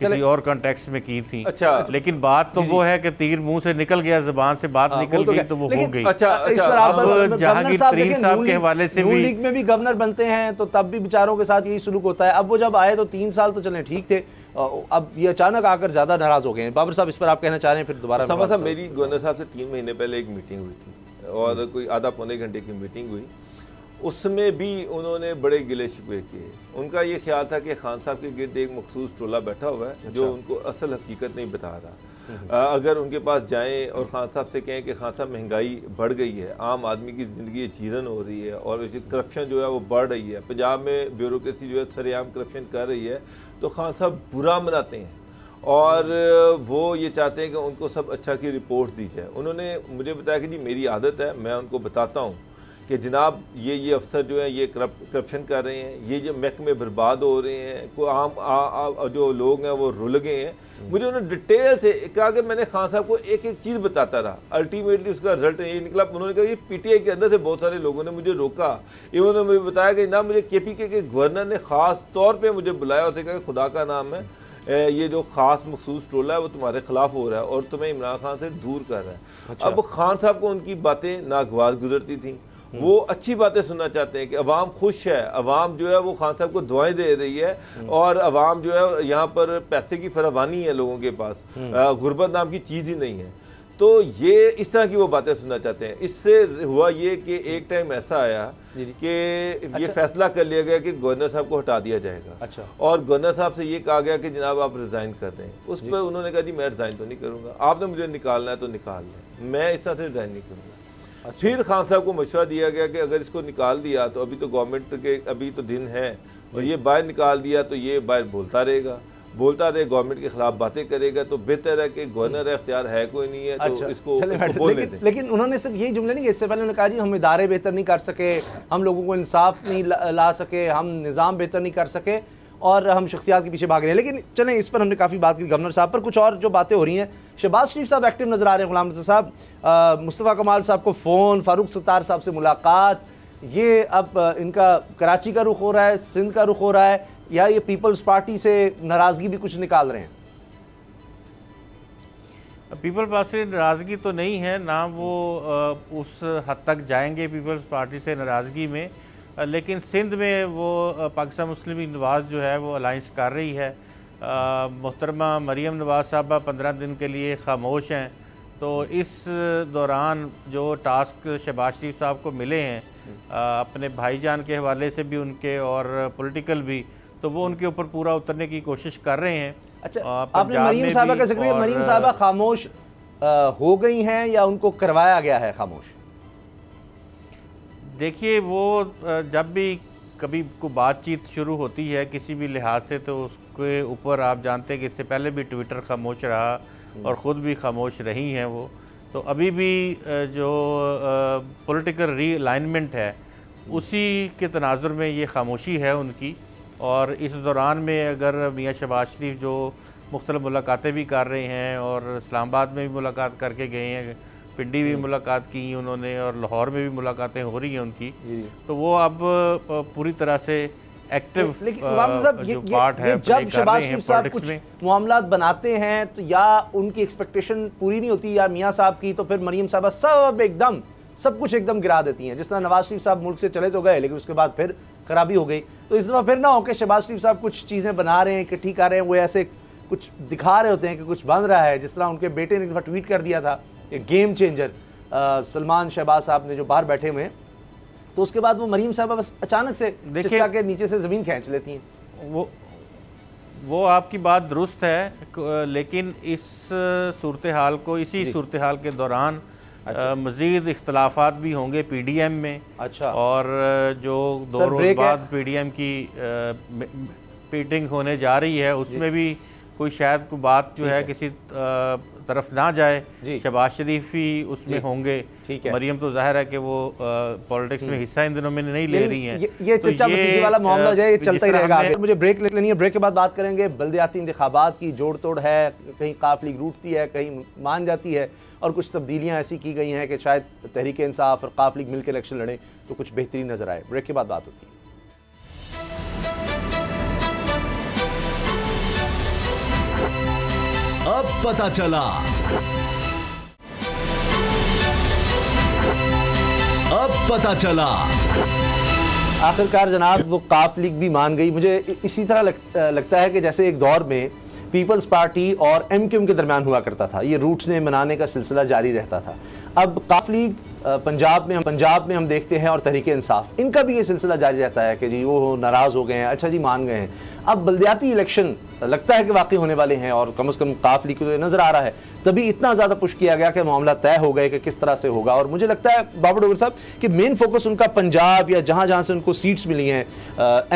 [SPEAKER 2] किसी और कॉन्टेक्स्ट में की थी। लेकिन बात तो वो है कि तीर मुंह से निकल गया, ज़बान से बात निकल गई तो वो हो गई।
[SPEAKER 3] अब
[SPEAKER 2] जहांगीर तरीन साहब के हवाले से भी
[SPEAKER 3] लीग में भी गवर्नर बनते हैं तो तब भी बेचारों के साथ यही सुलूक होता है। अब वो जब आए तो 3 साल तो चलें ठीक थे, अब ये अचानक आकर ज़्यादा नाराज़ हो गए हैं। बाबर साहब इस पर आप कहना चाह रहे हैं? फिर दोबारा
[SPEAKER 4] मेरी गवर्नर साहब से 3 महीने पहले एक मीटिंग हुई थी और कोई आधा पौने घंटे की मीटिंग हुई। उसमें भी उन्होंने बड़े गिले शिकवे किए। उनका ये ख्याल था कि खान साहब के गिर्द एक मखसूस टोला बैठा हुआ है जो उनको असल हकीकत नहीं बता रहा। अगर उनके पास जाएं और खान साहब से कहें कि खान साहब महंगाई बढ़ गई है, आम आदमी की ज़िंदगी चीरन हो रही है और करप्शन जो है वो बढ़ रही है, पंजाब में ब्यूरोक्रेसी जो है सरेआम करप्शन कर रही है, तो खान साहब बुरा मनाते हैं और वो ये चाहते हैं कि उनको सब अच्छा की रिपोर्ट दी जाए। उन्होंने मुझे बताया कि जी मेरी आदत है, मैं उनको बताता हूँ कि जनाब ये अफसर जो हैं ये करप्शन कर रहे हैं, ये जो महकमे बर्बाद हो रहे हैं, कोई आम जो लोग हैं वो रुल गए हैं। मुझे उन्होंने डिटेल से कहा कि मैंने खान साहब को एक एक चीज़ बताता रहा, अल्टीमेटली उसका रिजल्ट ये निकला। उन्होंने कहा ये PTI के अंदर से बहुत सारे लोगों ने मुझे रोका। इन्होंने मुझे बताया कि ना मुझे KPK के गवर्नर ने ख़ास तौर पर मुझे बुलाया, उसे कहा खुदा का नाम है ये जो ख़ास मखसूस टोला है वो तुम्हारे खिलाफ हो रहा है और तुम्हें इमरान खान से दूर कर रहा है। अब खान साहब को उनकी बातें नागवार गुजरती थी। वो अच्छी बातें सुनना चाहते हैं कि अवाम खुश है, अवाम जो है वो खान साहब को दुआएं दे रही है और अवाम जो है यहाँ पर पैसे की फरावानी है लोगों के पास, गुर्बत नाम की चीज़ ही नहीं है। तो ये इस तरह की वो बातें सुनना चाहते हैं। इससे हुआ ये कि एक टाइम ऐसा आया कि ये फैसला कर लिया गया कि गवर्नर साहब को हटा दिया जाएगा।
[SPEAKER 3] अच्छा। और
[SPEAKER 4] गवर्नर साहब से ये कहा गया कि जनाब आप रिज़ाइन कर दें। उस पर उन्होंने कहा जी मैं रिज़ाइन तो नहीं करूँगा, आपने मुझे निकालना है तो निकाल लें, मैं इस तरह से रिज़ाइन नहीं करूँगा। अच्छा। फिर खान साहब को मशवरा दिया गया कि अगर इसको निकाल दिया तो अभी तो गवर्नमेंट के अभी तो दिन है, और ये बाहर निकाल दिया तो ये बाहर बोलता रहे, गवर्नमेंट के खिलाफ बातें करेगा, तो बेहतर है कि गवर्नर इख्तियार है कोई नहीं है तो
[SPEAKER 3] अच्छा,
[SPEAKER 4] इसको
[SPEAKER 3] लेकिन उन्होंने सिर्फ यही जुमले नहीं कि इससे पहले उन्होंने कहा जी हम इदारे बेहतर नहीं कर सके, हम लोगों को इंसाफ नहीं ला सके, हम निज़ाम बेहतर नहीं कर सके और हम शख्सियात के पीछे भाग रहे हैं। लेकिन चलें, इस पर हमने काफ़ी बात की गवर्नर साहब पर। कुछ और जो बातें हो रही हैं, शहबाज शरीफ साहब एक्टिव नज़र आ रहे हैं, गुलाम नबी साहब, मुस्तफ़ा कमाल साहब को फ़ोन, फारूक सत्तार साहब से मुलाकात, ये अब इनका कराची का रुख हो रहा है, सिंध का रुख हो रहा है, या ये पीपल्स पार्टी से नाराज़गी भी कुछ निकाल रहे हैं?
[SPEAKER 2] पीपल्स पार्टी से नाराज़गी तो नहीं है ना, वो उस हद तक जाएंगे पीपल्स पार्टी से नाराज़गी में, लेकिन सिंध में वो पाकिस्तान मुस्लिम लीग नवाज़ जो है वो अलाइंस कर रही है। मोहतरमा मरीम नवाज़ साहबा 15 दिन के लिए खामोश हैं, तो इस दौरान जो टास्क शहबाज शरीफ साहब को मिले हैं अपने भाईजान के हवाले से भी उनके और पॉलिटिकल भी, तो वो उनके ऊपर पूरा उतरने की कोशिश कर रहे हैं।
[SPEAKER 3] अच्छा, आपने मरीम साहबा का जिक्र किया, मरीम साहबा खामोश हो गई हैं या उनको करवाया गया है खामोश?
[SPEAKER 2] देखिए, वो जब भी कभी को बातचीत शुरू होती है किसी भी लिहाज से, तो उसके ऊपर आप जानते हैं कि इससे पहले भी ट्विटर खामोश रहा और ख़ुद भी खामोश रही हैं वो, तो अभी भी जो पॉलिटिकल रीअलाइनमेंट है उसी के तनाजुर में ये खामोशी है उनकी। और इस दौरान में अगर मियाँ शहबाज शरीफ जो मुख्तलिफ मुलाकातें भी कर रहे हैं और इस्लामाबाद में भी मुलाकात करके गए हैं, पिंडी भी मुलाकात की उन्होंने और लाहौर में भी मुलाकातें हो रही हैं उनकी, तो वो अब पूरी तरह से एक्टिव जो पार्ट है
[SPEAKER 3] जब शहबाज शरीफ साहब कुछ मामलात बनाते हैं तो या उनकी एक्सपेक्टेशन पूरी नहीं होती या मियाँ साहब की, तो फिर मरीम साहबा सब कुछ एकदम गिरा देती हैं। जिस तरह नवाज शरीफ साहब मुल्क से चले तो गए, लेकिन उसके बाद फिर खराबी हो गई, तो इस दफ़ा फिर ना हो कि शहबाज शरीफ साहब कुछ चीज़ें बना रहे हैं, इकट्ठी कर रहे हैं, वो ऐसे कुछ दिखा रहे होते हैं कि कुछ बन रहा है। जिस तरह उनके बेटे ने एक दफ़ा ट्वीट कर दिया था, एक गेम चेंजर, सलमान शहबाज साहब ने जो बाहर बैठे हुए हैं, तो उसके बाद वो मरीम साहबा बस अचानक से चचा के नीचे से ज़मीन खींच लेती हैं।
[SPEAKER 2] वो आपकी बात दुरुस्त है, लेकिन इस सूरत हाल को इसी सूरत हाल के दौरान मज़ीद इख्तलाफात भी होंगे PDM में।
[SPEAKER 3] अच्छा।
[SPEAKER 2] और जो 2 रोज़ बाद PDM की मीटिंग होने जा रही है, उसमें भी कोई शायद कोई बात जो है किसी तरफ ना जाए, शहबाज शरीफ ही उसमें होंगे। मरीम तो जाहिर है कि वो पॉलिटिक्स में हिस्सा इन दिनों में नहीं ले रही हैं।
[SPEAKER 3] ये चचा भतीजे वाला मामला जो है ये चलता ही रहेगा। मुझे ब्रेक ले लेनी है, ब्रेक के बाद बात करेंगे बल्दियाती इंतखाबात की जोड़ तोड़ है, कहीं काफ लीग रूठती है, कहीं मान जाती है, और कुछ तब्दीलियाँ ऐसी की गई हैं कि शायद तहरीक इंसाफ और काफ लीग मिलकर इलेक्शन लड़ें तो कुछ बेहतरी नजर आए। ब्रेक के बाद बात होती है।
[SPEAKER 5] अब पता चला,
[SPEAKER 3] आखिरकार जनाब वो काफ लीग भी मान गई। मुझे इसी तरह लगता है कि जैसे एक दौर में पीपल्स पार्टी और MQM के दरमियान हुआ करता था, ये रूठने मनाने का सिलसिला जारी रहता था। अब काफ लीग पंजाब में हम देखते हैं और तहरीक इंसाफ, इनका भी ये सिलसिला जारी रहता है कि जी वो नाराज़ हो गए हैं, अच्छा जी मान गए हैं। अब बल्दियाती इलेक्शन लगता है कि वाकई होने वाले हैं और कम से कम काफ लीग को तो नज़र आ रहा है, तभी इतना ज़्यादा पुश किया गया कि मामला तय हो गए कि किस तरह से होगा। और मुझे लगता है बाबर डोगर साहब कि मेन फोकस उनका पंजाब या जहाँ जहाँ से उनको सीट्स मिली हैं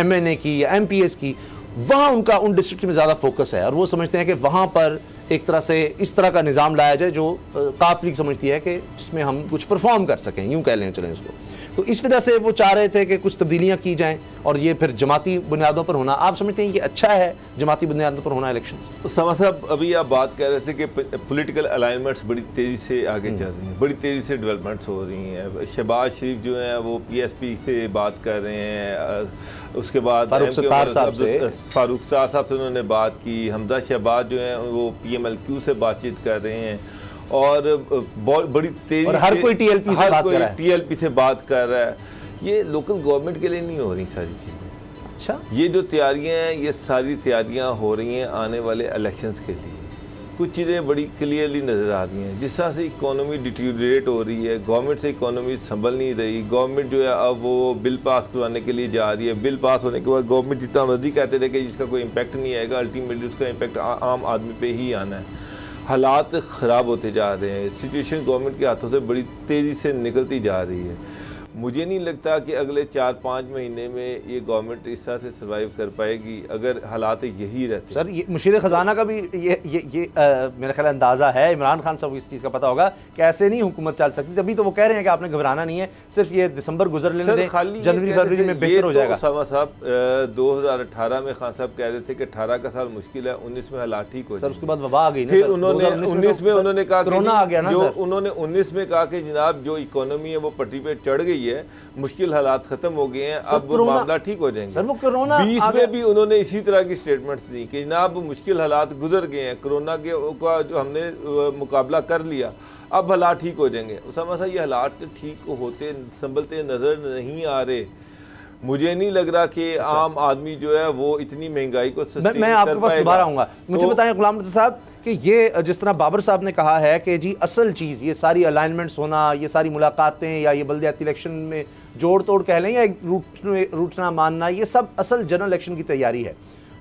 [SPEAKER 3] MNA की या MPS की, वहाँ उनका उन डिस्ट्रिक्ट में ज़्यादा फोकस है और वो समझते हैं कि वहाँ पर एक तरह से इस तरह का निज़ाम लाया जाए जो काफ लीग समझती है कि जिसमें हम कुछ परफॉर्म कर सकें, यूँ कह लें चलें उसको। तो इस वजह से वो चाह रहे थे कि कुछ तब्दीलियाँ की जाएँ और ये फिर जमाती बुनियादों पर होना। आप समझते हैं कि अच्छा है जमाती बुनियादों पर होना इलेक्शंस?
[SPEAKER 4] तो समा साहब अभी आप बात कर रहे थे कि पॉलिटिकल अलाइनमेंट्स बड़ी तेज़ी से आगे चल रही हैं, बड़ी तेज़ी से डेवलपमेंट्स हो रही हैं। शहबाज शरीफ जो हैं वो PSP से बात कर रहे हैं, उसके बाद
[SPEAKER 3] फारूक सत्तार साहब
[SPEAKER 4] से उन्होंने बात की, हमजा शहबाज जो हैं वो PMLQ से बातचीत कर रहे हैं और बहुत बड़ी तेज़ी
[SPEAKER 3] और हर कोई TLP
[SPEAKER 4] से बात कर रहा है। ये लोकल गवर्नमेंट के लिए नहीं हो रही सारी चीज़ें।
[SPEAKER 3] अच्छा,
[SPEAKER 4] ये जो तैयारियां हैं ये सारी तैयारियां हो रही हैं आने वाले इलेक्शंस के लिए। कुछ चीज़ें बड़ी क्लियरली नज़र आ रही हैं। जिस तरह से इकोनॉमी डिटीरिएट हो रही है, गवर्नमेंट से इकोनॉमी संभल नहीं रही। गवर्नमेंट जो है अब वो बिल पास करवाने के लिए जा रही है। बिल पास होने के बाद गवर्नमेंट जितना मर्जी कहते थे कि जिसका कोई इम्पैक्ट नहीं आएगा, अल्टीमेटली उसका इम्पैक्ट आम आदमी पे ही आना है। हालात ख़राब होते जा रहे हैं, सिचुएशन गवर्नमेंट के हाथों से बड़ी तेज़ी से निकलती जा रही है। मुझे नहीं लगता कि अगले 4-5 महीने में ये गवर्नमेंट इस तरह से सर्वाइव कर पाएगी अगर हालात यही रहते।
[SPEAKER 3] सर ये मुशीर ख़जाना का भी ये मेरा ख्याल अंदाज़ा है, इमरान खान साहब को इस चीज़ का पता होगा कि ऐसे नहीं हुकूमत चल सकती। तभी तो वो कह रहे हैं कि आपने घबराना नहीं है, सिर्फ ये दिसंबर गुजर लेने दें, जनवरी फरवरी में बेहतर हो जाएगा।
[SPEAKER 4] उसामा साहब 2018 में खान साहब कह रहे थे कि 18 का साल मुश्किल है, 19 में हालात ठीक हो जाए।
[SPEAKER 3] सर उसके बाद वबा आ गई,
[SPEAKER 4] फिर उन्होंने 19 में उन्होंने कहा
[SPEAKER 3] कोरोना आ गया ना सर।
[SPEAKER 4] उन्होंने 19 में कहा कि जनाब जो इकोनॉमी है वो पटरी पे चढ़ गई है, मुश्किल हालात खत्म हो गए हैं, अब मामला ठीक हो जाएंगे।
[SPEAKER 3] सर वो कोरोना
[SPEAKER 4] 20 में भी उन्होंने इसी तरह की स्टेटमेंट्स दी कि जनाब मुश्किल हालात गुजर गए हैं, कोरोना के का जो हमने मुकाबला कर लिया, अब हालात ठीक हो जाएंगे। उसामा साहब ये हालात ठीक होते संभलते नज़र नहीं आ रहे। मुझे नहीं लग रहा कि आम आदमी जो है वो इतनी महंगाई को
[SPEAKER 3] मैं आपके पास दोबारा आऊँगा। मुझे बताएं गुलाम रज़ा साहब कि ये जिस तरह बाबर साहब ने कहा है कि जी असल चीज़ ये सारी अलाइनमेंट्स होना, ये सारी मुलाकातें या ये बल्दियाती इलेक्शन में जोड़ तोड़ कह लें या एक रूटना मानना, ये सब असल जनरल इलेक्शन की तैयारी है।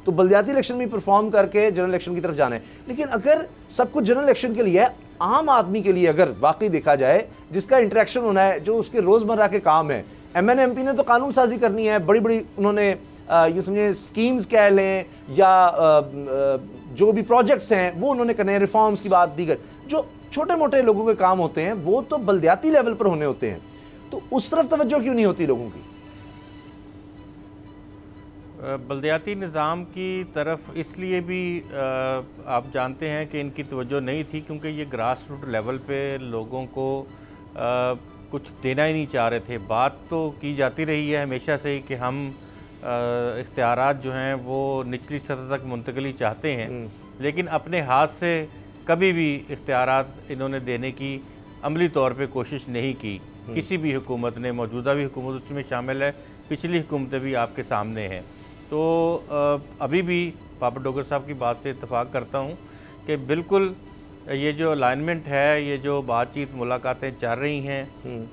[SPEAKER 3] तो बल्दियाती इलेक्शन में परफॉर्म करके जनरल इलेक्शन की तरफ जाना है। लेकिन अगर सब कुछ जनरल इलेक्शन के लिए है, आम आदमी के लिए अगर वाकई देखा जाए जिसका इंटरेक्शन होना है, जो उसके रोज़मर्रा के काम है, MNMP ने तो कानून साजी करनी है, बड़ी बड़ी उन्होंने यूँ समझे स्कीम्स कह लें या जो भी प्रोजेक्ट्स हैं वो उन्होंने करने हैं, रिफॉर्म्स की बात, दीगर जो छोटे मोटे लोगों के काम होते हैं वो तो बल्दियाती लेवल पर होने होते हैं। तो उस तरफ तवज्जो क्यों नहीं होती लोगों की?
[SPEAKER 2] बल्दियाती निज़ाम की तरफ इसलिए भी आप जानते हैं कि इनकी तवज्जो नहीं थी क्योंकि ये ग्रास रूट लेवल पे लोगों को कुछ देना ही नहीं चाह रहे थे। बात तो की जाती रही है हमेशा से ही कि हम इख्तियारात जो हैं वो निचली सतह तक मुंतकली चाहते हैं, लेकिन अपने हाथ से कभी भी इख्तियारात इन्होंने देने की अमली तौर पे कोशिश नहीं की। किसी भी हुकूमत ने, मौजूदा भी हुकूमत उसमें शामिल है, पिछली हुकूमतें भी आपके सामने हैं। तो अभी भी बाबर डोगर साहब की बात से इत्तफाक करता हूँ कि बिल्कुल ये जो अलाइनमेंट है, ये जो बातचीत मुलाकातें चल रही हैं,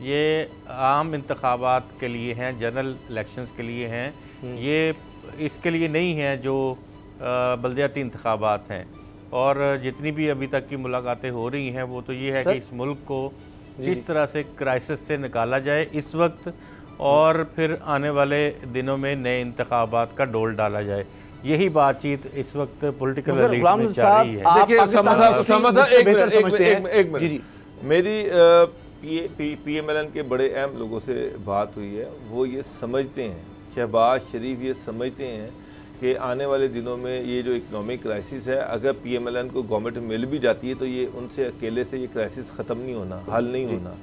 [SPEAKER 2] ये आम इंतखाबात के लिए हैं, जनरल इलेक्शंस के लिए हैं, ये इसके लिए नहीं हैं जो बल्दियाती इंतखाबात हैं। और जितनी भी अभी तक की मुलाकातें हो रही हैं वो तो ये है कि इस मुल्क को किस तरह से क्राइसिस से निकाला जाए इस वक्त, और फिर आने वाले दिनों में नए इंतखाबात का डोल डाला जाए। यही बातचीत इस वक्त पॉलिटिकल एलीट में चल रही है।
[SPEAKER 4] देखिए एक मिनट, मेरी PMLN के बड़े अहम लोगों से बात हुई है, वो ये समझते हैं, शहबाज शरीफ ये समझते हैं कि आने वाले दिनों में ये जो इकोनॉमिक क्राइसिस है, अगर PMLN को गवर्नमेंट मिल भी जाती है तो ये उनसे अकेले से ये क्राइसिस ख़त्म नहीं होना, हल नहीं होना।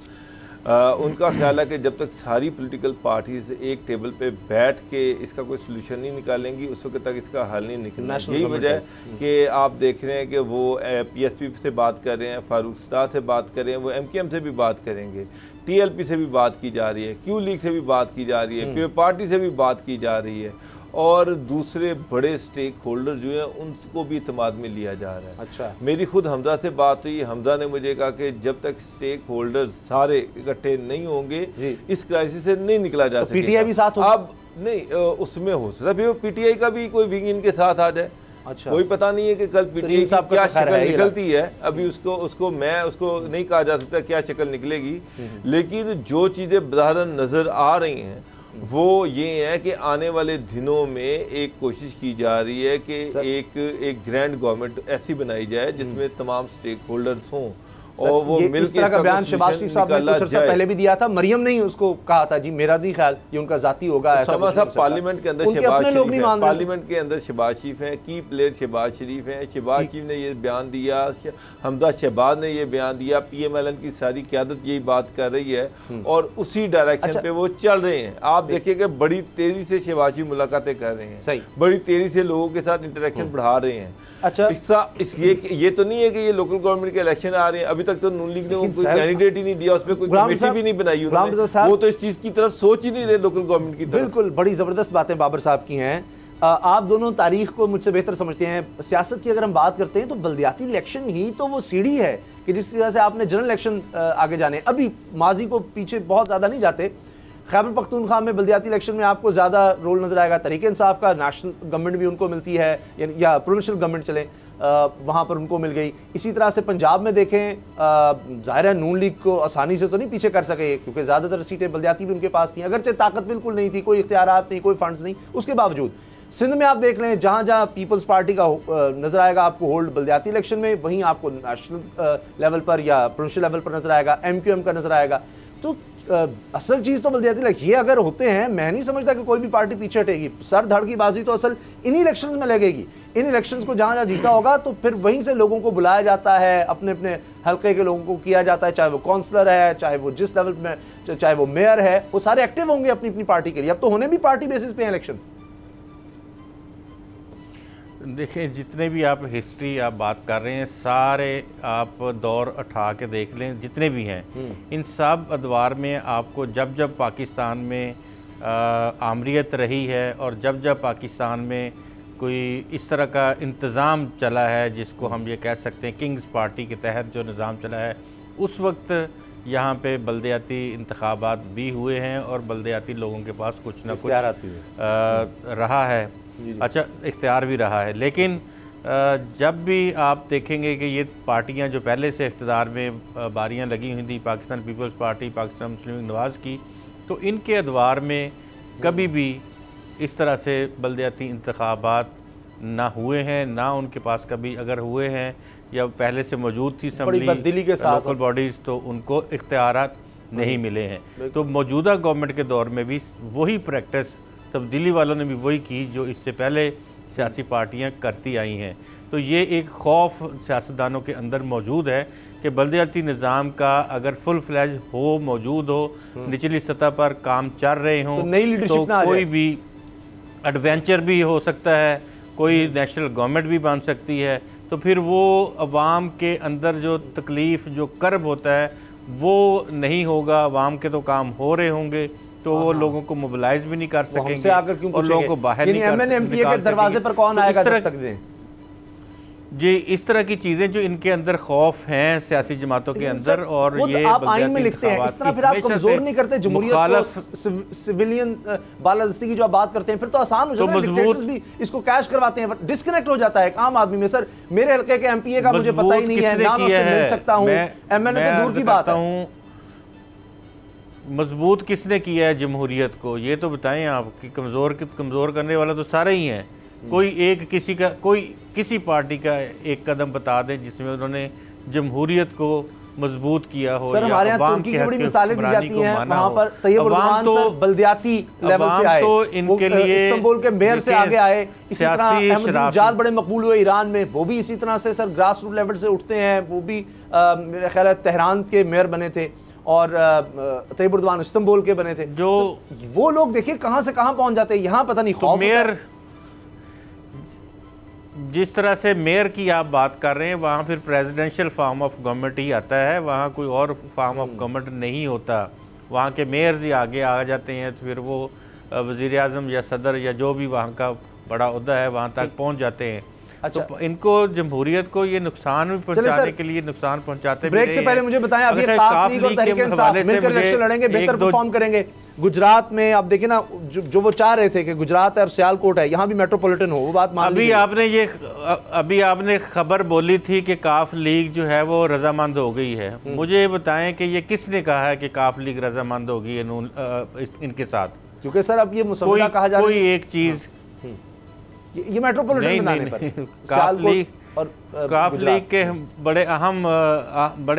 [SPEAKER 4] उनका ख्याल है कि जब तक सारी पॉलिटिकल पार्टीज एक टेबल पे बैठ के इसका कोई सलूशन नहीं निकालेंगी उस वक्त तक इसका हल नहीं निकलना। यही वजह है कि आप देख रहे हैं कि वो PSP से बात कर रहे हैं, फारूक सदा से बात कर रहे हैं, वो MKM से भी बात करेंगे, TLP से भी बात की जा रही है, Q लीग से भी बात की जा रही है, पीपल पार्टी से भी बात की जा रही है, और दूसरे बड़े स्टेक होल्डर जो हैं उनको भी इत्मीनान में लिया जा रहा है।
[SPEAKER 3] अच्छा,
[SPEAKER 4] मेरी खुद हमजा से बात हुई, हमजा ने मुझे कहा कि जब तक स्टेक होल्डर सारे इकट्ठे नहीं होंगे इस क्राइसिस से नहीं निकला जा सकता।
[SPEAKER 3] PTI भी साथ हो?
[SPEAKER 4] अब नहीं, उसमें हो सकता फिर PTI का भी कोई विंग इनके साथ आ जाए।
[SPEAKER 3] अच्छा,
[SPEAKER 4] कोई पता नहीं है कि कल PTI की क्या शक्ल निकलती है, अभी उसको नहीं कहा जा सकता क्या शक्ल निकलेगी, लेकिन जो चीज़ें बज़ाहिर नज़र आ रही हैं वो ये है कि आने वाले दिनों में एक कोशिश की जा रही है कि एक ग्रैंड गवर्नमेंट ऐसी बनाई जाए जिसमें तमाम स्टेक होल्डर्स हों और वो मिलकर
[SPEAKER 3] तरह का बयान शहबाज शरीफ साहब ने कुछ अर्सा पहले भी दिया था। मरियम ने उसको कहा था, जी मेरा नहीं ख्याल ये उनका जाती होगा। ऐसा
[SPEAKER 4] पार्लियामेंट के अंदर शहबाज शरीफ है, पार्लियामेंट के अंदर शहबाज शरीफ हैं, की प्लेयर शहबाज शरीफ हैं। शहबाज शरीफ ने ये बयान दिया, हमजा शहबाज ने ये बयान दिया, PMLN की सारी क़यादत यही बात कर रही है और उसी डायरेक्शन पे वो चल रहे हैं। आप देखिए कि बड़ी तेजी से शहबाज शरीफ मुलाकातें कर रहे हैं, बड़ी तेजी से लोगों के साथ इंटरेक्शन बढ़ा रहे हैं।
[SPEAKER 3] अच्छा,
[SPEAKER 4] ये तो नहीं है कि ये लोकल गवर्नमेंट के इलेक्शन आ रहे हैं, अभी तक तो नून लीग ने कोई कैंडिडेट ही नहीं दिया, उस पर कोई कमेटी भी नहीं बनाई उन्होंने, वो तो इस चीज़ की तरफ सोच ही नहीं रहे लोकल गवर्नमेंट की तरफ।
[SPEAKER 3] बिल्कुल, बड़ी ज़बरदस्त बातें बाबर साहब की हैं। आप दोनों तारीख को मुझसे बेहतर समझते हैं। सियासत की अगर हम बात करते हैं तो बल्दियाती इलेक्शन ही तो वो सीढ़ी है कि जिस तरह से आपने जनरल इलेक्शन आगे जाने, अभी माजी को पीछे बहुत ज़्यादा नहीं जाते, खैबर पख्तूनख्वा में बल्दियाती इलेक्शन में आपको ज़्यादा रोल नज़र आएगा। तहरीक इंसाफ का नेशनल गवर्नमेंट भी उनको मिलती है, या प्रोविंशियल गवर्नमेंट चले वहाँ पर उनको मिल गई। इसी तरह से पंजाब में देखें, ज़ाहिर है नून लीग को आसानी से तो नहीं पीछे कर सके क्योंकि ज़्यादातर सीटें बल्दियाती भी उनके पास थी, अगरचे ताकत बिल्कुल नहीं थी, कोई इख्तियारात नहीं, कोई फंड्स नहीं, उसके बावजूद सिंध में आप देख लें जहाँ जहाँ पीपल्स पार्टी का नज़र आएगा आपको होल्ड बल्दियाती इलेक्शन में, वहीं आपको नेशनल लेवल पर या प्रोविंशियल लेवल पर नज़र आएगा, MQM का नज़र आएगा। तो असल चीज़ तो बल्दियाती इलेक्शन ये अगर होते हैं, मैं नहीं समझता कि कोई भी पार्टी पीछे हटेगी। सर धड़ की बाजी तो असल इन्हीं इलेक्शंस में लगेगी। इन इलेक्शंस को जहाँ जहाँ जीता होगा तो फिर वहीं से लोगों को बुलाया जाता है, अपने अपने हल्के के लोगों को किया जाता है, चाहे वो काउंसलर है, चाहे वो जिस लेवल में, चाहे वो मेयर है, वो सारे एक्टिव होंगे अपनी अपनी पार्टी के लिए। अब तो होने भी पार्टी बेसिस पे इलेक्शन।
[SPEAKER 2] देखिए, जितने भी आप हिस्ट्री आप बात कर रहे हैं, सारे आप दौर उठा के देख लें, जितने भी हैं, इन सब अदवार में आपको जब जब पाकिस्तान में आमरीत रही है और जब जब पाकिस्तान में कोई इस तरह का इंतज़ाम चला है जिसको हम ये कह सकते हैं किंग्स पार्टी के तहत जो निज़ाम चला है, उस वक्त यहाँ पे बल्दियाती इंतखाबात भी हुए हैं और बल्दियाती लोगों के पास कुछ ना कुछ रहा है, अच्छा इख्तियार भी रहा है। लेकिन जब भी आप देखेंगे कि ये पार्टियां जो पहले से इख्तियार में बारियां लगी हुई थी, पाकिस्तान पीपल्स पार्टी, पाकिस्तान मुस्लिम लीग नवाज़ की, तो इनके अदवार में कभी भी इस तरह से बल्दियाती इंतखाबात ना हुए हैं, ना उनके पास कभी अगर हुए हैं या पहले से मौजूद थी असम्बली के साथ लोकल बॉडीज़, तो उनको इख्तियारात नहीं मिले हैं। तो मौजूदा गवर्नमेंट के दौर में भी वही प्रैक्टिस तब्दीली वालों ने भी वही की जो इससे पहले सियासी पार्टियां करती आई हैं। तो ये एक खौफ सियासतदानों के अंदर मौजूद है कि बल्दियाती निज़ाम का अगर फुल फ्लैज हो, मौजूद हो, निचली सतह पर काम चल रहे हों, तो कोई भी एडवेंचर भी हो सकता है, कोई नेशनल गवर्नमेंट भी बन सकती है। तो फिर वो अवाम के अंदर जो तकलीफ़, जो कर्ब होता है वो नहीं होगा, अवाम के तो काम हो रहे होंगे, तो वो लोगों को मोबिलाइज भी नहीं कर सकेंगे और लोगों को बाहर नहीं
[SPEAKER 3] कर दरवाजे पर कौन आएगा दस्तक दें।
[SPEAKER 2] जी, इस तरह की चीज़ें जो इनके अंदर खौफ हैं सियासी जमातों के अंदर, और ये
[SPEAKER 3] आप आइन में लिखते हैं, इस तरह फिर आप कमजोर नहीं करते जमहूरियत को, सिविलियन बालादस्ती की जो आप बात करते हैं, फिर तो आसान हो जाता है, डिक्टेटर्स भी इसको कैश करवाते हैं, डिस्कनेक्ट हो जाता है एक आम आदमी में। सर मेरे हल्के के MPA का मुझे पता ही नहीं है, ना मैं उससे मिल सकता हूँ, MLA तो दूर की बात है।
[SPEAKER 2] मजबूत किसने किया है जमहूरियत को, ये तो बताएं आप कि कमज़ोर करने वाला तो सारे ही हैं। कोई एक किसी पार्टी का एक कदम बता दें जिसमें उन्होंने जमहूरियत को मजबूत किया हो।
[SPEAKER 3] सर हमारे यहाँ तुर्की की बड़ी मिसालें दी जाती हैं, वहाँ पर तैयब उर्दवान सर बल्दियाती लेवल से आए,
[SPEAKER 2] तो इनके लिए
[SPEAKER 3] इस्तांबुल के मेयर से आगे आए। इसी तरह अहमदीनजाद बड़े मकबूल हुए ईरान में, वो भी इसी तरह से सर ग्रास रूट लेवल से उठते हैं, वो भी मेरा ख्याल है तेहरान के मेयर बने थे और तैयब उर्दवान इस्तांबुल के बने थे। जो वो लोग देखिए कहाँ से कहाँ पहुँच जाते हैं, यहाँ पता नहीं खौफ।
[SPEAKER 2] मेयर जिस तरह से मेयर की आप बात कर रहे हैं, वहाँ फिर प्रेसिडेंशियल फॉर्म ऑफ गवर्नमेंट ही आता है, वहाँ कोई और फॉर्म ऑफ गवर्नमेंट नहीं होता। वहाँ के मेयर्स ही आगे आ जाते हैं, तो फिर वो वज़ीर आज़म या सदर या जो भी वहाँ का बड़ा ओहदा है वहाँ तक पहुँच जाते हैं। अच्छा। तो इनको जमहूरियत को ये नुकसान भी पहुँचाने के लिए नुकसान पहुँचाते
[SPEAKER 3] ब्रेक से पहले मुझे बताएं, अभी काफ लीग और तहरीक इंसाफ मिलकर इलेक्शन लड़ेंगे, बेहतर परफॉर्म करेंगे। गुजरात में आप देखें ना, जो वो चाह रहे थे कि गुजरात और सियालकोट है, यहाँ भी मेट्रोपॉलिटन हो, वो बात मान ली।
[SPEAKER 2] अभी आपने खबर बोली थी कि काफ लीग जो है वो रजामंद हो गई है। मुझे ये बताएं कि ये किसने कहा है कि काफ लीग रजामंद होगी इनके साथ?
[SPEAKER 3] क्योंकि सर अब ये मुसव्वदा कहा जा रहा है,
[SPEAKER 2] कोई एक चीज
[SPEAKER 3] ये मेट्रोपॉलिटन बनाने पर
[SPEAKER 2] काफ लीग के बड़े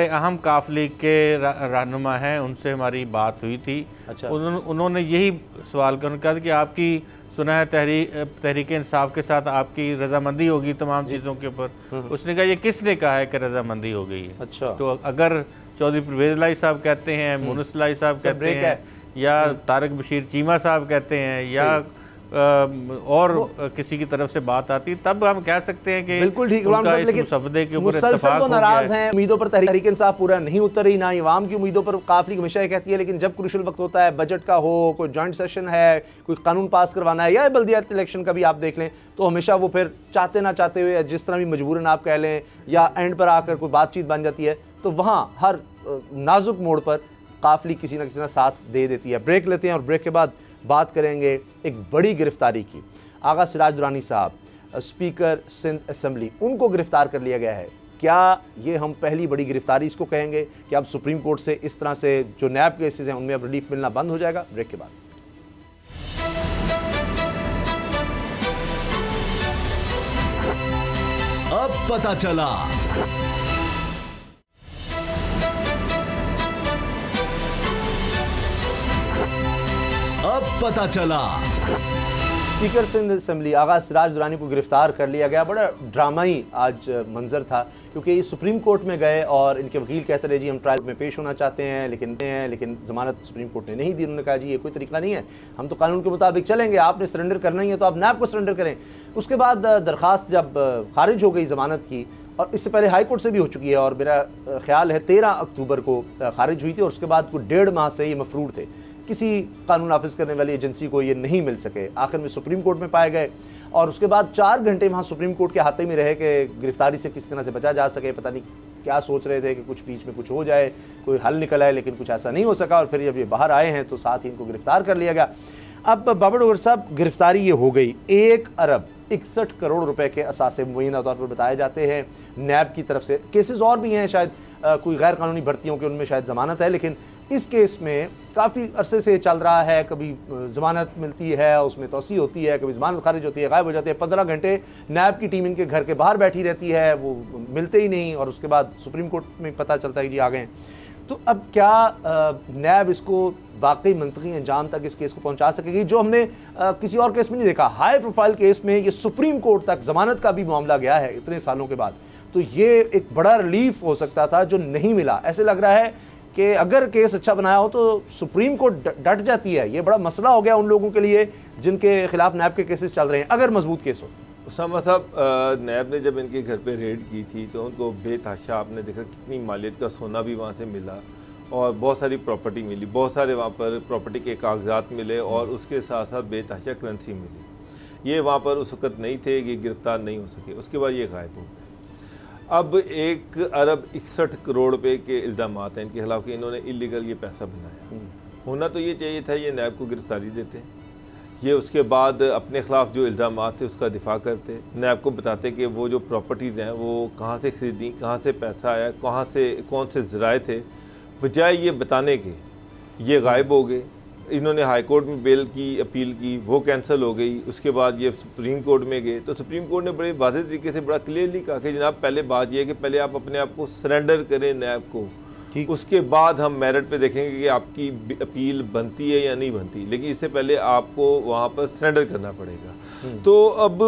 [SPEAKER 2] अहम काफ लीग के रहनुमा हैं, उनसे हमारी बात हुई थी। अच्छा। उन्होंने यही सवाल कहा कि आपकी सुना है तहरीक इंसाफ के साथ आपकी रजामंदी होगी तमाम चीज़ों के ऊपर। उसने कहा ये किसने कहा है कि रजामंदी हो गई है? अच्छा। तो अगर चौधरी परवेज़ लाई साहब कहते हैं, मुनस लाई साहब कहते हैं, या तारक बशीर चीमा साहब कहते हैं, या और किसी की तरफ से बात आती तब हम कह सकते हैं कि
[SPEAKER 3] बिल्कुल ठीक,
[SPEAKER 2] उनका इस मुसवदे के ऊपर इत्तेफाक हो गया।
[SPEAKER 3] नाराज हैं, उम्मीदों पर तहरीक इंसाफ पूरा नहीं उतर रही, ना इवाम की उम्मीदों पर काफी हमेशा ये कहती है, लेकिन जब क्रूशल वक्त होता है, बजट का हो, कोई जॉइंट सेशन है, कोई कानून पास करवाना है, या बल्दियात इलेक्शन का भी आप देख लें, तो हमेशा वो फिर चाहते ना चाहते हुए जिस तरह भी मजबूरन आप कह लें या एंड पर आकर कोई बातचीत बन जाती है, तो वहाँ हर नाजुक मोड़ पर काफिली किसी न किसी ना साथ दे देती है। ब्रेक लेते हैं और ब्रेक के बाद बात करेंगे एक बड़ी गिरफ्तारी की। आगा सिराज दुरानी साहब, स्पीकर सिंध असेंबली, उनको गिरफ्तार कर लिया गया है। क्या ये हम पहली बड़ी गिरफ्तारी इसको कहेंगे कि अब सुप्रीम कोर्ट से इस तरह से जो नैब केसेस हैं उनमें अब रिलीफ मिलना बंद हो जाएगा? ब्रेक के बाद।
[SPEAKER 5] अब पता चला। अब पता चला।
[SPEAKER 3] स्पीकर सिंध असेंबली आगा सिराज दुरानी को गिरफ्तार कर लिया गया। बड़ा ड्रामाई आज मंजर था, क्योंकि ये सुप्रीम कोर्ट में गए और इनके वकील कहते रहे जी हम ट्रायल में पेश होना चाहते हैं, लेकिन ज़मानत सुप्रीम कोर्ट ने नहीं दी। उन्होंने कहा जी ये कोई तरीका नहीं है, हम तो कानून के मुताबिक चलेंगे, आपने सरेंडर करना ही है तो आप नैब को सरेंडर करें। उसके बाद दरख्वास्त जब खारिज हो गई ज़मानत की, और इससे पहले हाई कोर्ट से भी हो चुकी है, और मेरा ख्याल है 13 अक्टूबर को खारिज हुई थी, और उसके बाद कुछ 1.5 माह से ये मफरूर थे, किसी कानून नाफिज करने वाली एजेंसी को ये नहीं मिल सके। आखिर में सुप्रीम कोर्ट में पाए गए, और उसके बाद 4 घंटे वहाँ सुप्रीम कोर्ट के हाथे में रहे कि गिरफ्तारी से किस तरह से बचा जा सके। पता नहीं क्या सोच रहे थे कि कुछ बीच में कुछ हो जाए, कोई हल निकल आए, लेकिन कुछ ऐसा नहीं हो सका, और फिर जब ये बाहर आए हैं तो साथ ही इनको गिरफ्तार कर लिया गया। अब बाबर डोगर साहब, गिरफ्तारी ये हो गई। 1 अरब 61 करोड़ रुपए के असासे मुबैना तौर पर बताए जाते हैं नैब की तरफ से। केसेस और भी हैं, शायद कोई गैर कानूनी भर्तियों के, उनमें शायद ज़मानत है, लेकिन इस केस में काफ़ी अरसे से चल रहा है। कभी ज़मानत मिलती है, उसमें तोसी होती है, कभी ज़मानत खारिज होती है, गायब हो जाती है। 15 घंटे नैब की टीम इनके घर के बाहर बैठी रहती है, वो मिलते ही नहीं, और उसके बाद सुप्रीम कोर्ट में पता चलता है कि जी आ गए हैं। तो अब क्या नैब इसको वाकई मंतकी अंजाम तक इस केस को पहुंचा सकेगी, जो हमने किसी और केस में नहीं देखा? हाई प्रोफाइल केस में ये सुप्रीम कोर्ट तक ज़मानत का भी मामला गया है इतने सालों के बाद, तो ये एक बड़ा रिलीफ हो सकता था जो नहीं मिला। ऐसे लग रहा है कि अगर केस अच्छा बनाया हो तो सुप्रीम कोर्ट डट जाती है। ये बड़ा मसला हो गया उन लोगों के लिए जिनके खिलाफ नैब के केसेस चल रहे हैं, अगर मजबूत केस हो।
[SPEAKER 4] उसामा साहब, नैब ने जब इनके घर पे रेड की थी तो उनको बेतहाशा आपने देखा कितनी मालियत का सोना भी वहाँ से मिला, और बहुत सारी प्रॉपर्टी मिली, बहुत सारे वहाँ पर प्रॉपर्टी के कागजात मिले, और उसके साथ साथ बेतहाशा करेंसी मिली। ये वहाँ पर उस वक्त नहीं थे, ये गिरफ्तार नहीं हो सके। उसके बाद ये गायब हो गए। अब 1 अरब 61 करोड़ रुपए के इल्ज़ाम हैं इनके खिलाफ कि इन्होंने इलीगल ये पैसा बनाया। होना तो ये चाहिए था ये नैब को गिरफ्तारी देते, ये उसके बाद अपने खिलाफ जो इल्ज़ाम थे उसका दिफा करते, नैब को बताते कि वो जो प्रॉपर्टीज़ हैं वो कहाँ से ख़रीदी, कहाँ से पैसा आया, कहाँ से कौन से ज़राए थे। बजाय ये बताने के ये गायब हो गए। इन्होंने हाई कोर्ट में बेल की अपील की, वो कैंसिल हो गई। उसके बाद ये सुप्रीम कोर्ट में गए, तो सुप्रीम कोर्ट ने बड़े वाज़ेह तरीके से बड़ा क्लियरली कहा कि जनाब पहले बात यह है कि पहले आप अपने आप को सरेंडर करें नैब को, उसके बाद हम मेरिट पे देखेंगे कि आपकी अपील बनती है या नहीं बनती, लेकिन इससे पहले आपको वहाँ पर सरेंडर करना पड़ेगा। तो अब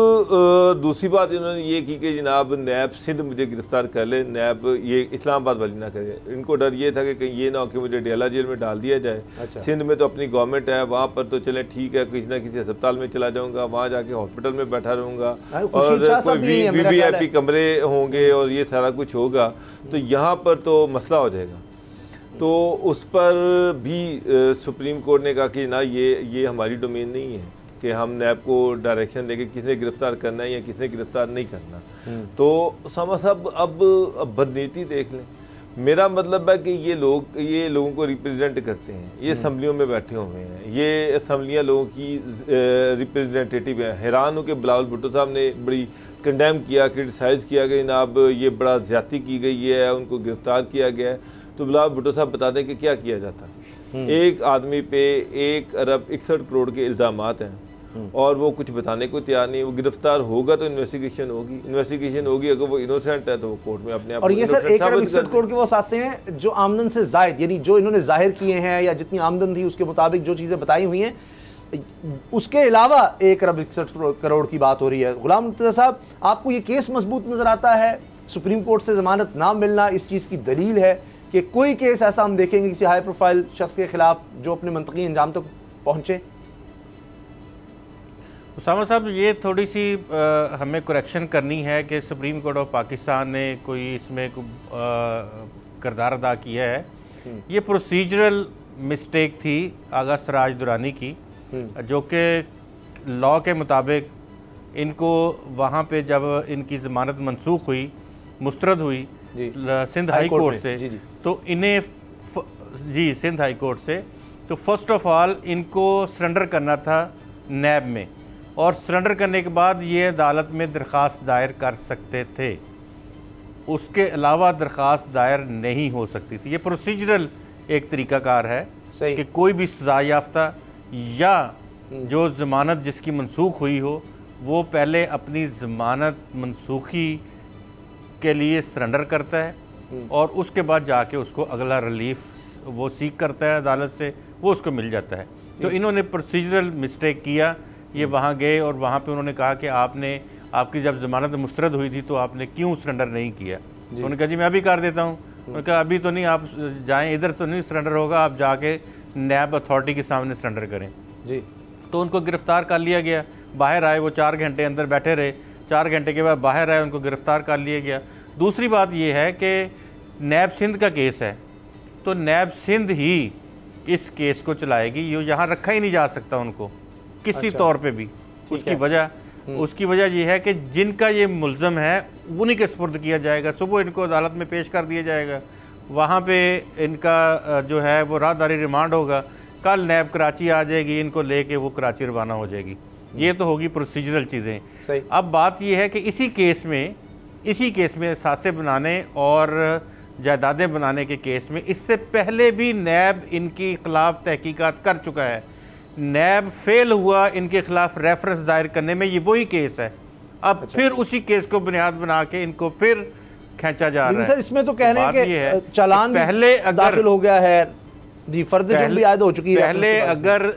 [SPEAKER 4] दूसरी बात इन्होंने ये की कि जनाब नैब सिंध मुझे गिरफ्तार कर ले, नैब ये इस्लामाबाद वाली ना करे। इनको डर ये था कि कहीं ये ना हो कि मुझे डेला जेल में डाल दिया जाए। अच्छा। सिंध में तो अपनी गवर्नमेंट है, वहाँ पर तो चले ठीक है, किसी ना किसी अस्पताल में चला जाऊँगा, वहाँ जाके हॉस्पिटल में बैठा रहूँगा, और कोई VVIP कमरे होंगे और ये सारा कुछ होगा, तो यहाँ पर तो मसला हो जाएगा। तो उस पर भी सुप्रीम कोर्ट ने कहा कि ना ये हमारी डोमेन नहीं है कि हम नैब को डायरेक्शन देंगे किसने गिरफ्तार करना है या किसने गिरफ्तार नहीं करना। तो समझ अब बदनीति देख लें। मेरा मतलब है कि ये लोगों को रिप्रेजेंट करते हैं, ये असम्बलियों में बैठे हुए हैं, ये असम्बलियाँ लोगों की रिप्रेजेंटेटिव हैं। हैरान हो कि बिलावल भुट्टो साहब ने बड़ी कंडेम किया, क्रिटिसाइज़ किया कि जनाब ये बड़ा ज़्यादती की गई है, उनको गिरफ्तार किया गया है। तो बिलावल भुट्टो साहब बता दें कि क्या किया जाता है। एक आदमी पे 1 अरब 61 करोड़ के इल्ज़ाम हैं और वो कुछ बताने को तैयार नहीं। वो गिरफ्तार होगा तो इन्वेस्टिगेशन होगी, अगर वो इनोसेंट है तो वो कोर्ट में अपने आप।
[SPEAKER 3] और ये सर 1 अरब 61 करोड़ के वो सासे हैं जो आमदन से जायद, यानी जो इन्होंने जाहिर किए हैं या जितनी आमदन थी उसके मुताबिक जो चीज़ें बताई हुई हैं, उसके अलावा 1 अरब 61 करोड़ की बात हो रही है। गुलाम मुर्तज़ा साहब, आपको ये केस मजबूत नज़र आता है? सुप्रीम कोर्ट से ज़मानत ना मिलना इस चीज़ की दलील है कि कोई केस ऐसा हम देखेंगे किसी हाई प्रोफाइल शख्स के खिलाफ जो अपने मंतकी अंजाम तक पहुँचे?
[SPEAKER 2] उसामा साहब, ये थोड़ी सी हमें करेक्शन करनी है कि सुप्रीम कोर्ट ऑफ पाकिस्तान ने कोई इसमें किरदार अदा किया है। ये प्रोसीजरल मिस्टेक थी आगा सराज दुरानी की, जो कि लॉ के मुताबिक इनको वहाँ पे जब इनकी ज़मानत मनसूख हुई, मुस्तरद हुई सिंध हाई कोर्ट से, तो इन्हें सिंध हाई कोर्ट से, तो फर्स्ट ऑफ ऑल इनको सरेंडर करना था नैब में, और सरेंडर करने के बाद ये अदालत में दरख्वास्त दायर कर सकते थे। उसके अलावा दरख्वास्त दायर नहीं हो सकती थी। ये प्रोसीजरल एक तरीक़ाकार है कि कोई भी सज़ा याफ्ता या जो ज़मानत जिसकी मनसूख हुई हो, वो पहले अपनी ज़मानत मनसूखी के लिए सरेंडर करता है और उसके बाद जाके उसको अगला रिलीफ वो सीख करता है अदालत से, वो उसको मिल जाता है। तो इन्होंने प्रोसीजरल मिस्टेक किया। ये वहाँ गए और वहाँ पे उन्होंने कहा कि आपकी जब ज़मानत मुस्तरद हुई थी तो आपने क्यों सरेंडर नहीं किया। तो उन्होंने कहा जी मैं अभी कर देता हूँ। उन्होंने कहा अभी तो नहीं, आप जाएँ, इधर तो नहीं सरेंडर होगा, आप जाके नैब अथॉरिटी के सामने सरेंडर करें जी। तो उनको गिरफ़्तार कर लिया गया। बाहर आए, वो 4 घंटे अंदर बैठे रहे, 4 घंटे के बाद बाहर आए, उनको गिरफ़्तार कर लिया गया। दूसरी बात ये है कि नैब सिंध का केस है, तो नैब सिंध ही इस केस को चलाएगी। ये यहाँ रखा ही नहीं जा सकता उनको किसी तौर पे भी। उसकी वजह ये है कि जिनका ये मुल्ज़म है उन्हीं के सुपुर्द किया जाएगा। सुबह इनको अदालत में पेश कर दिया जाएगा, वहाँ पे इनका जो है वो राहदारी रिमांड होगा। कल नैब कराची आ जाएगी, इनको लेके वो कराची रवाना हो जाएगी। ये तो होगी प्रोसीजरल चीज़ें। अब बात ये है कि इसी केस में सासे बनाने और जायदादें बनाने के केस में इससे पहले भी नैब इनके खिलाफ तहकीकात कर चुका है। नैब फेल हुआ इनके खिलाफ रेफरेंस दायर करने में। ये वही केस है। अब फिर उसी केस को बुनियाद बना के इनको फिर खींचा जा रहा है।
[SPEAKER 3] सर इसमें तो कह रहे हैं कि चालान
[SPEAKER 2] पहले
[SPEAKER 3] दाखिल हो गया है जी, फर्द जुर्म भी आयद हो चुकी है।
[SPEAKER 2] पहले अगर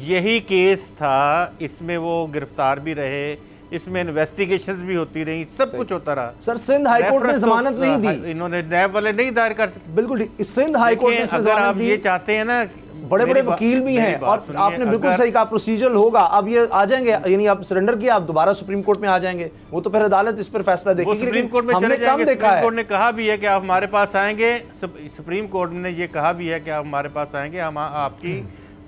[SPEAKER 2] यही केस था, इसमें वो गिरफ्तार भी रहे, इसमें इन्वेस्टिगेशंस भी होती रही, सब कुछ होता रहा।
[SPEAKER 3] सर सिंध हाई कोर्ट ने जमानत नहीं दी,
[SPEAKER 2] इन्होंने नैब वाले नहीं दायर कर सकते।
[SPEAKER 3] बिल्कुल ठीक। सिंध हाई कोर्ट ने
[SPEAKER 2] अगर आप ये चाहते हैं ना,
[SPEAKER 3] बड़े बड़े वकील भी हैं और आपने बिल्कुल सही कहा, प्रोसीजरल होगा। अब ये आ जाएंगे, यानी आप सरेंडर किया, आप दोबारा सुप्रीम कोर्ट में आ जाएंगे, वो तो फिर अदालत इस पर फैसला देखेगी।
[SPEAKER 2] सुप्रीम कोर्ट में चले जाएंगे। सुप्रीम कोर्ट ने कहा भी है कि आप हमारे पास आएंगे, सुप्रीम कोर्ट ने ये कहा भी है कि आप हमारे पास आएंगे, हम आपकी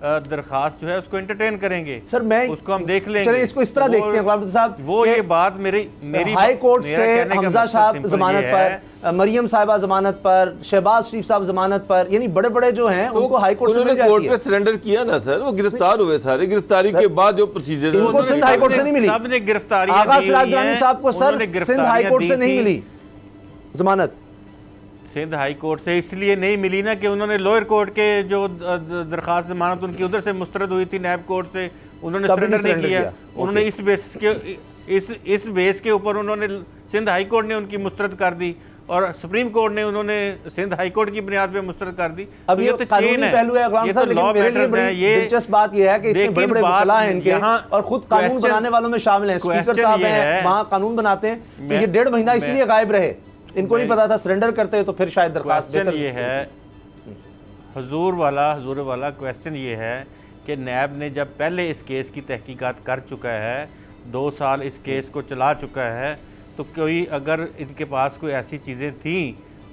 [SPEAKER 2] दरखास्त जो है उसको एंटरटेन करेंगे।
[SPEAKER 3] सर मैं
[SPEAKER 2] उसको हम देख लेंगे।
[SPEAKER 3] चलिए इसको इस तरह देखते हैं गुलाम साहब,
[SPEAKER 2] वो ये बात मेरी
[SPEAKER 3] हाई कोर्ट से हमजा साहब जमानत पर, मरियम साहिबा जमानत पर, शहबाज शरीफ साहब जमानत पर, यानी बड़े बड़े जो हैं उनको हाई कोर्ट से
[SPEAKER 4] कोर्ट में सरेंडर किया ना सर, वो गिरफ्तार हुए सारे। गिरफ्तारी के बाद जो प्रोसीजर
[SPEAKER 3] इनको सिंध हाई कोर्ट से नहीं मिली।
[SPEAKER 2] सबने गिरफ्तारी
[SPEAKER 3] आगा सिराज दुरानी साहब को सर सिंध हाई कोर्ट से नहीं मिली जमानत।
[SPEAKER 2] सिंध हाई कोर्ट से इसलिए नहीं मिली ना कि उन्होंने लोअर कोर्ट के जो दरखास्त जमानत उनकी उधर से मुस्तरद हुई थी नैब कोर्ट से, उन्होंने सरेंडर नहीं किया। उन्होंने इस बेस के ऊपर उन्होंने सिंध हाई कोर्ट ने उनकी मुस्तरद कर दी और सुप्रीम कोर्ट ने उन्होंने सिंध हाई कोर्ट की बुनियाद पे मुस्तरद कर दी।
[SPEAKER 3] अब ये तो कानूनी पहलू है गुलाम साहब, लेकिन मेरे लिए बड़ी दिलचस्प बात यह है कि इतने बड़े बड़े वकीला हैं इनके और खुद कानून बनाने वालों में शामिल हैं। स्पीकर साहब हैं, वहाँ कानून बनाते हैं। तो ये 1.5 महीना इसलिए गायब रहे, इनको नहीं पता था। सरेंडर करते तो फिर शायद दरखास्त।
[SPEAKER 2] क्वेश्चन ये है हुजूर वाला क्वेश्चन ये है कि नैब ने जब पहले इस केस की तहकीकात कर चुका है, 2 साल इस केस को चला चुका है, तो कोई अगर इनके पास कोई ऐसी चीज़ें थी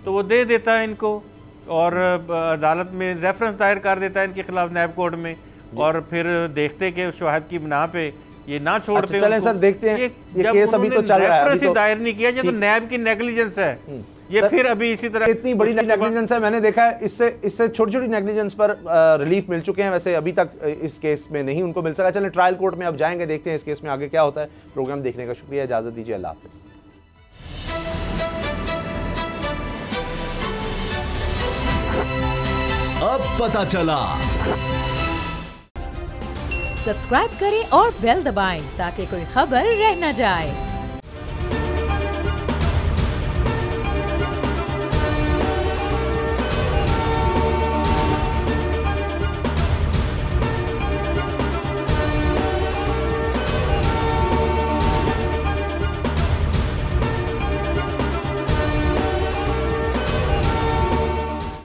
[SPEAKER 2] तो वो दे देता है इनको और अदालत में रेफरेंस दायर कर देता है इनके खिलाफ नैब कोर्ट में, और फिर देखते कि शवाहद की बिना पे ये ना छोड़ते।
[SPEAKER 3] चलें सर देखते हैं, ये केस अभी तो चल रहा है,
[SPEAKER 2] रेफरेंस दायर नहीं किया, ये तो नैब की नेग्लिजेंस है। ये फिर अभी इसी तरह
[SPEAKER 3] इतनी बड़ी नेग्लिजेंस है, मैंने देखा है इससे छोटी छोटी नेग्लिजेंस पर रिलीफ मिल चुके हैं। वैसे अभी तक इस केस में नहीं उनको मिल सका। चलें ट्रायल कोर्ट में अब जाएंगे, देखते हैं इस केस में आगे क्या होता है। प्रोग्राम देखने का शुक्रिया, इजाजत दीजिए, अल्लाह हाफिज़।
[SPEAKER 5] अब पता चला।
[SPEAKER 1] सब्सक्राइब करें और बेल दबाएं ताकि कोई खबर रह न जाए।